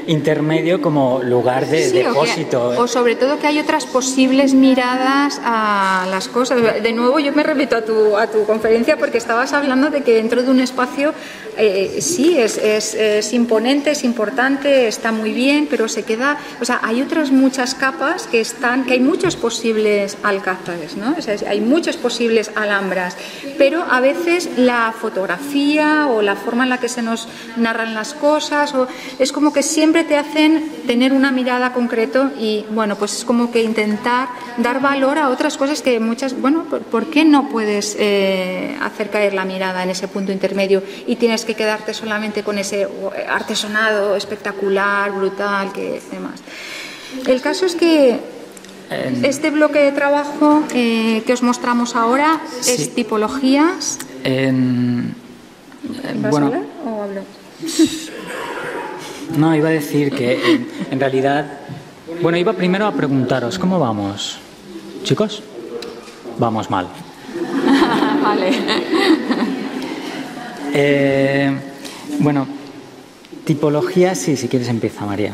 intermedio como lugar de depósito. O sobre todo que hay otras posibles miradas a las cosas. De nuevo yo me repito a tu conferencia, porque estabas hablando de que dentro de un espacio sí, es imponente, es importante, está muy bien, pero se queda... O sea, hay otras muchas capas que hay muchos posibles alcázares, ¿no? O sea, hay muchos posibles alhambras, pero a veces la fotografía o la forma en la que se nos narran las cosas es como que siempre te hacen tener una mirada concreta, y bueno, pues es como que intentar dar valor a otras cosas que muchas... Bueno, ¿por qué no puedes hacer caer la mirada en ese punto intermedio y tienes que quedarte solamente con ese artesonado espectacular, brutal, que demás? El caso es que este bloque de trabajo que os mostramos ahora es tipologías. ¿Vas a hablar o hablo? No, iba a decir que en realidad... Bueno, iba primero a preguntaros, ¿cómo vamos? ¿Chicos? Vamos mal. Vale. Bueno, tipología, sí, si quieres empieza, María.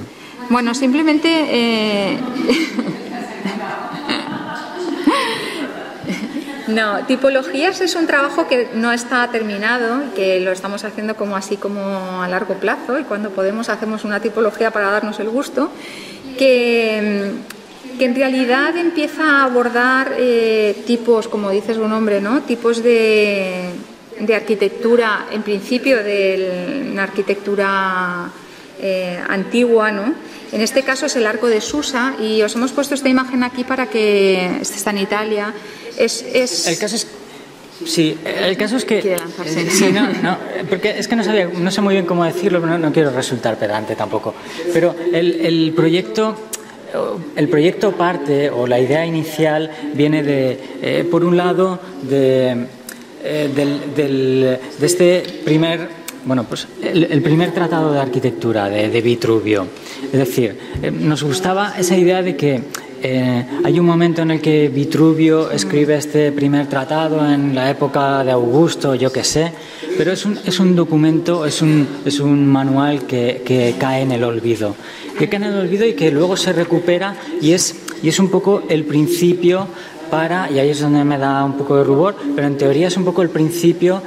Bueno, simplemente... No, tipologías es un trabajo que no está terminado, que lo estamos haciendo como a largo plazo, y cuando podemos hacemos una tipología para darnos el gusto, que en realidad empieza a abordar tipos, como dice su nombre, ¿no? Tipos de arquitectura, en principio de una arquitectura antigua, ¿no? En este caso es el Arco de Susa, y os hemos puesto esta imagen aquí para que... Este está en Italia. El caso es... Sí, el caso es que... Sí, no, porque es que no sé muy bien cómo decirlo, pero no quiero resultar pedante tampoco. Pero el proyecto parte, o la idea inicial viene de, por un lado, de este primer... Bueno, pues el primer tratado de arquitectura de Vitruvio. Es decir, nos gustaba esa idea de que hay un momento en el que Vitruvio escribe este primer tratado en la época de Augusto, yo qué sé, pero es un documento, es un manual que cae en el olvido. Que cae en el olvido y que luego se recupera, y es un poco el principio y ahí es donde me da un poco de rubor, pero en teoría es un poco el principio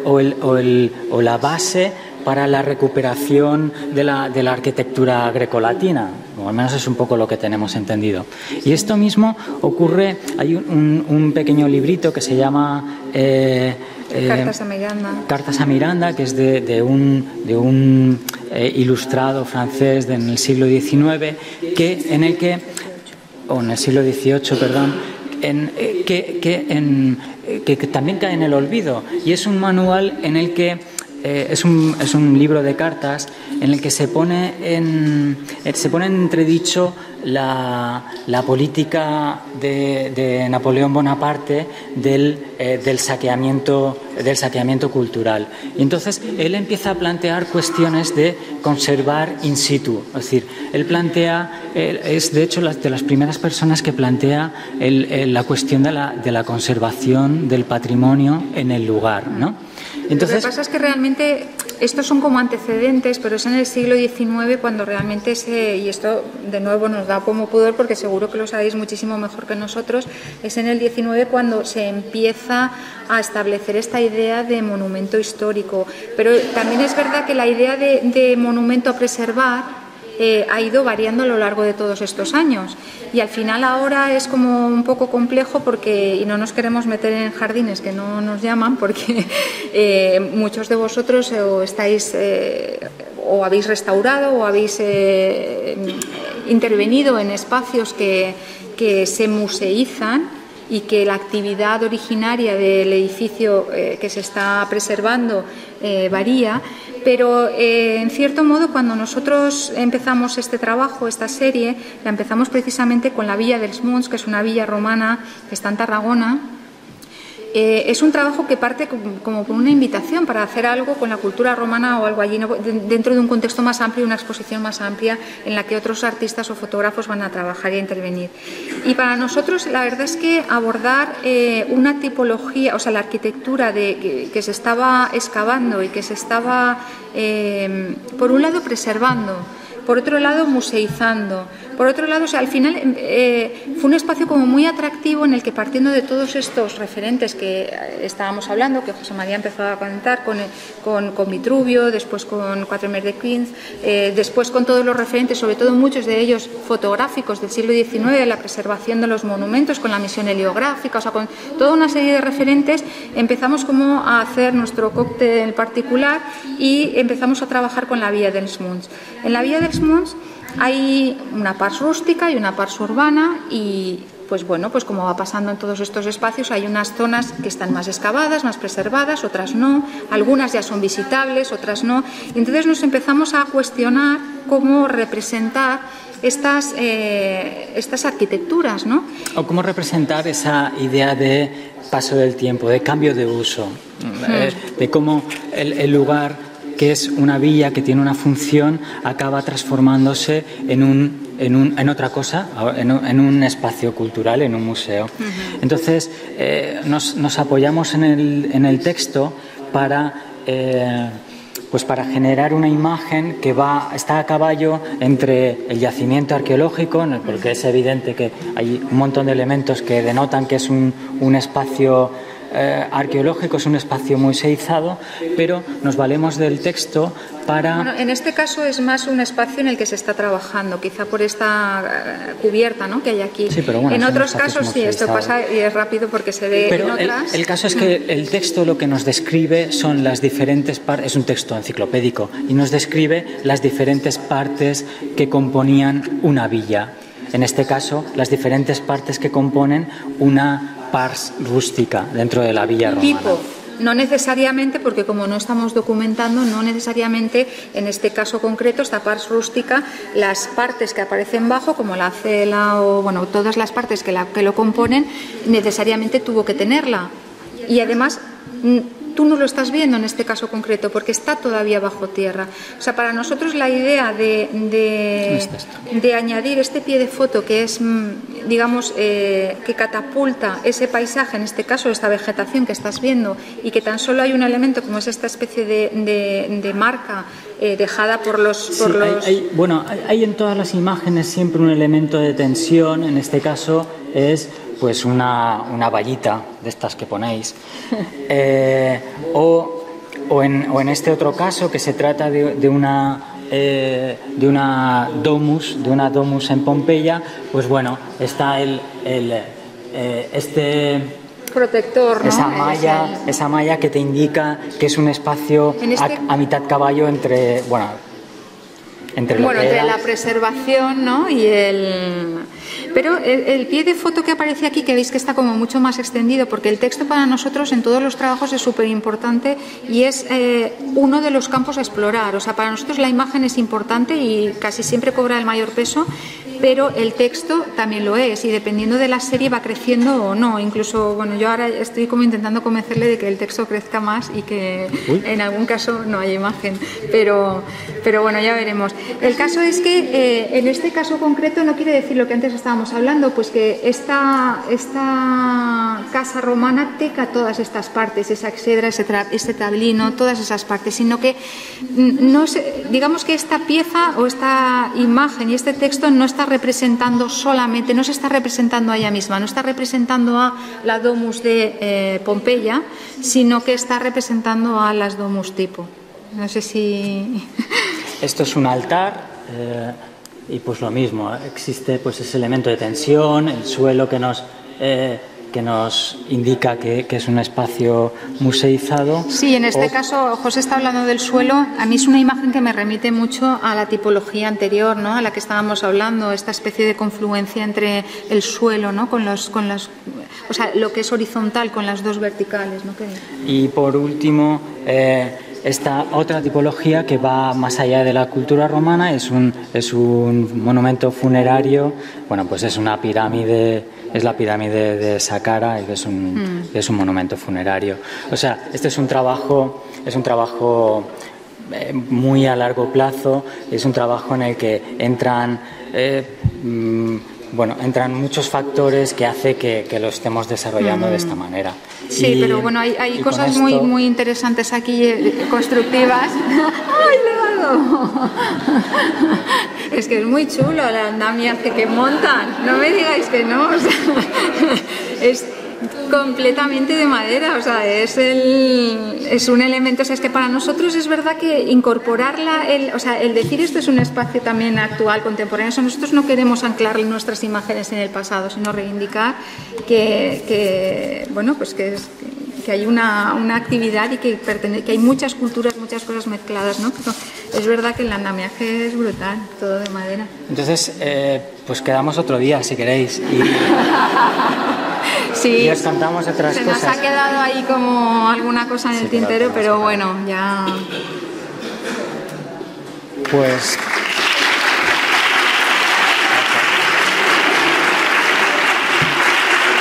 o la base para la recuperación de la arquitectura grecolatina, o al menos es un poco lo que tenemos entendido. Y esto mismo ocurre, hay un pequeño librito que se llama Cartas a Miranda, que es de un ilustrado francés en el siglo XIX, en el siglo XVIII, perdón, que también cae en el olvido, y es un manual en el que es un libro de cartas en el que se pone en entredicho la política de Napoleón Bonaparte del saqueamiento cultural. Y entonces él empieza a plantear cuestiones de conservar in situ. Es decir, él es de hecho de las primeras personas que plantea la cuestión de la conservación del patrimonio en el lugar, ¿no? Entonces, lo que pasa es que realmente estos son como antecedentes, pero es en el siglo XIX cuando realmente y esto de nuevo nos da como pudor porque seguro que lo sabéis muchísimo mejor que nosotros, es en el XIX cuando se empieza a establecer esta idea de monumento histórico. Pero también es verdad que la idea de monumento a preservar ha ido variando a lo largo de todos estos años y al final ahora es como un poco complejo y no nos queremos meter en jardines que no nos llaman porque muchos de vosotros o habéis restaurado o habéis intervenido en espacios que se museizan y que la actividad originaria del edificio que se está preservando varía, pero en cierto modo cuando nosotros empezamos este trabajo, esta serie, la empezamos precisamente con la Villa dels Munts, que es una villa romana que está en Tarragona. Es un trabajo que parte como por una invitación para hacer algo con la cultura romana o algo allí dentro de un contexto más amplio, una exposición más amplia en la que otros artistas o fotógrafos van a trabajar y a intervenir. Y para nosotros la verdad es que abordar una tipología, o sea, la arquitectura que se estaba excavando y que se estaba, por un lado, preservando, por otro lado museizando, por otro lado, o sea, al final fue un espacio como muy atractivo en el que partiendo de todos estos referentes que estábamos hablando, que José María empezó a comentar con Vitruvio, después con Quatremers de Queens, después con todos los referentes, sobre todo muchos de ellos fotográficos del siglo XIX, la preservación de los monumentos, con la misión heliográfica, o sea, con toda una serie de referentes, empezamos como a hacer nuestro cóctel particular y empezamos a trabajar con la Villa dels Munts. En la Villa dels Munts hay una pars rústica y una pars urbana y pues bueno, pues como va pasando en todos estos espacios, hay unas zonas que están más excavadas, más preservadas, otras no, algunas ya son visitables, otras no. Y entonces nos empezamos a cuestionar cómo representar estas arquitecturas, ¿no? O cómo representar esa idea de paso del tiempo, de cambio de uso, de cómo el lugar que es una villa que tiene una función, acaba transformándose en otra cosa, en un espacio cultural, en un museo. Entonces, nos apoyamos en el texto para generar una imagen que está a caballo entre el yacimiento arqueológico, porque es evidente que hay un montón de elementos que denotan que es un espacio arqueológico, es un espacio museizado, pero nos valemos del texto para... Bueno, en este caso es más un espacio en el que se está trabajando, quizá por esta cubierta, ¿no?, que hay aquí. Sí, pero bueno, en otros casos sí, esto pasa y es rápido porque se ve pero en otras. El caso es que el texto lo que nos describe son las diferentes partes, es un texto enciclopédico, y nos describe las diferentes partes que componían una villa. En este caso, las diferentes partes que componen una pars rústica dentro de la villa romana. Tipo, no necesariamente, porque como no estamos documentando, no necesariamente en este caso concreto, esta pars rústica, las partes que aparecen bajo, como la cela o bueno, todas las partes que lo componen, necesariamente tuvo que tenerla. Y además, tú no lo estás viendo en este caso concreto porque está todavía bajo tierra. O sea, para nosotros la idea de añadir este pie de foto que es, digamos, que catapulta ese paisaje, en este caso esta vegetación que estás viendo, y que tan solo hay un elemento como es esta especie de marca dejada por los... Hay en todas las imágenes siempre un elemento de tensión, en este caso es pues una vallita de estas que ponéis, o en este otro caso que se trata de una domus en Pompeya, pues bueno, está este protector, ¿no? Esa malla que te indica que es un espacio a mitad caballo entre la preservación, ¿no? y el... Pero el pie de foto que aparece aquí, que veis que está como mucho más extendido, porque el texto para nosotros en todos los trabajos es súper importante y es uno de los campos a explorar. O sea, para nosotros la imagen es importante y casi siempre cobra el mayor peso, pero el texto también lo es, y dependiendo de la serie va creciendo o no. Incluso, bueno, yo ahora estoy como intentando convencerle de que el texto crezca más y que en algún caso no haya imagen, pero bueno, ya veremos. El caso es que en este caso concreto no quiere decir lo que antes estábamos hablando, pues que esta casa romana teca todas estas partes, esa exedra, ese tablino, todas esas partes, sino que no digamos que esta pieza o esta imagen y este texto no está representando solamente, no se está representando a ella misma, no está representando a la domus de Pompeya, sino que está representando a las domus tipo. No sé si... Esto es un altar y pues lo mismo, existe pues ese elemento de tensión, el suelo que nos indica que es un espacio museizado. Sí, en este caso José está hablando del suelo. A mí es una imagen que me remite mucho a la tipología anterior, ¿no? A la que estábamos hablando, esta especie de confluencia entre el suelo, ¿no? con las, o sea, lo que es horizontal con las dos verticales, ¿no? Y por último, esta otra tipología que va más allá de la cultura romana es un monumento funerario. Bueno, pues es una pirámide, es la pirámide de Saqqara, y es un monumento funerario. O sea, este es un trabajo muy a largo plazo, es un trabajo en el que entran muchos factores que hace que lo estemos desarrollando de esta manera. Sí, pero bueno, hay cosas muy, muy interesantes aquí, constructivas. ¡Ay, le he dado! Es que es muy chulo la andamiaje que montan, no me digáis que no. O sea, es completamente de madera, o sea, es un elemento, o sea, es que para nosotros es verdad que incorporarla, el decir esto es un espacio también actual, contemporáneo, o sea, nosotros no queremos anclar nuestras imágenes en el pasado, sino reivindicar que hay una actividad y que hay muchas culturas, muchas cosas mezcladas, ¿no? Pero es verdad que el andamiaje es brutal, todo de madera. Entonces, pues quedamos otro día, si queréis. Sí, y os contamos otras cosas. Se nos ha quedado ahí como alguna cosa en el tintero, pero bueno, ya... Pues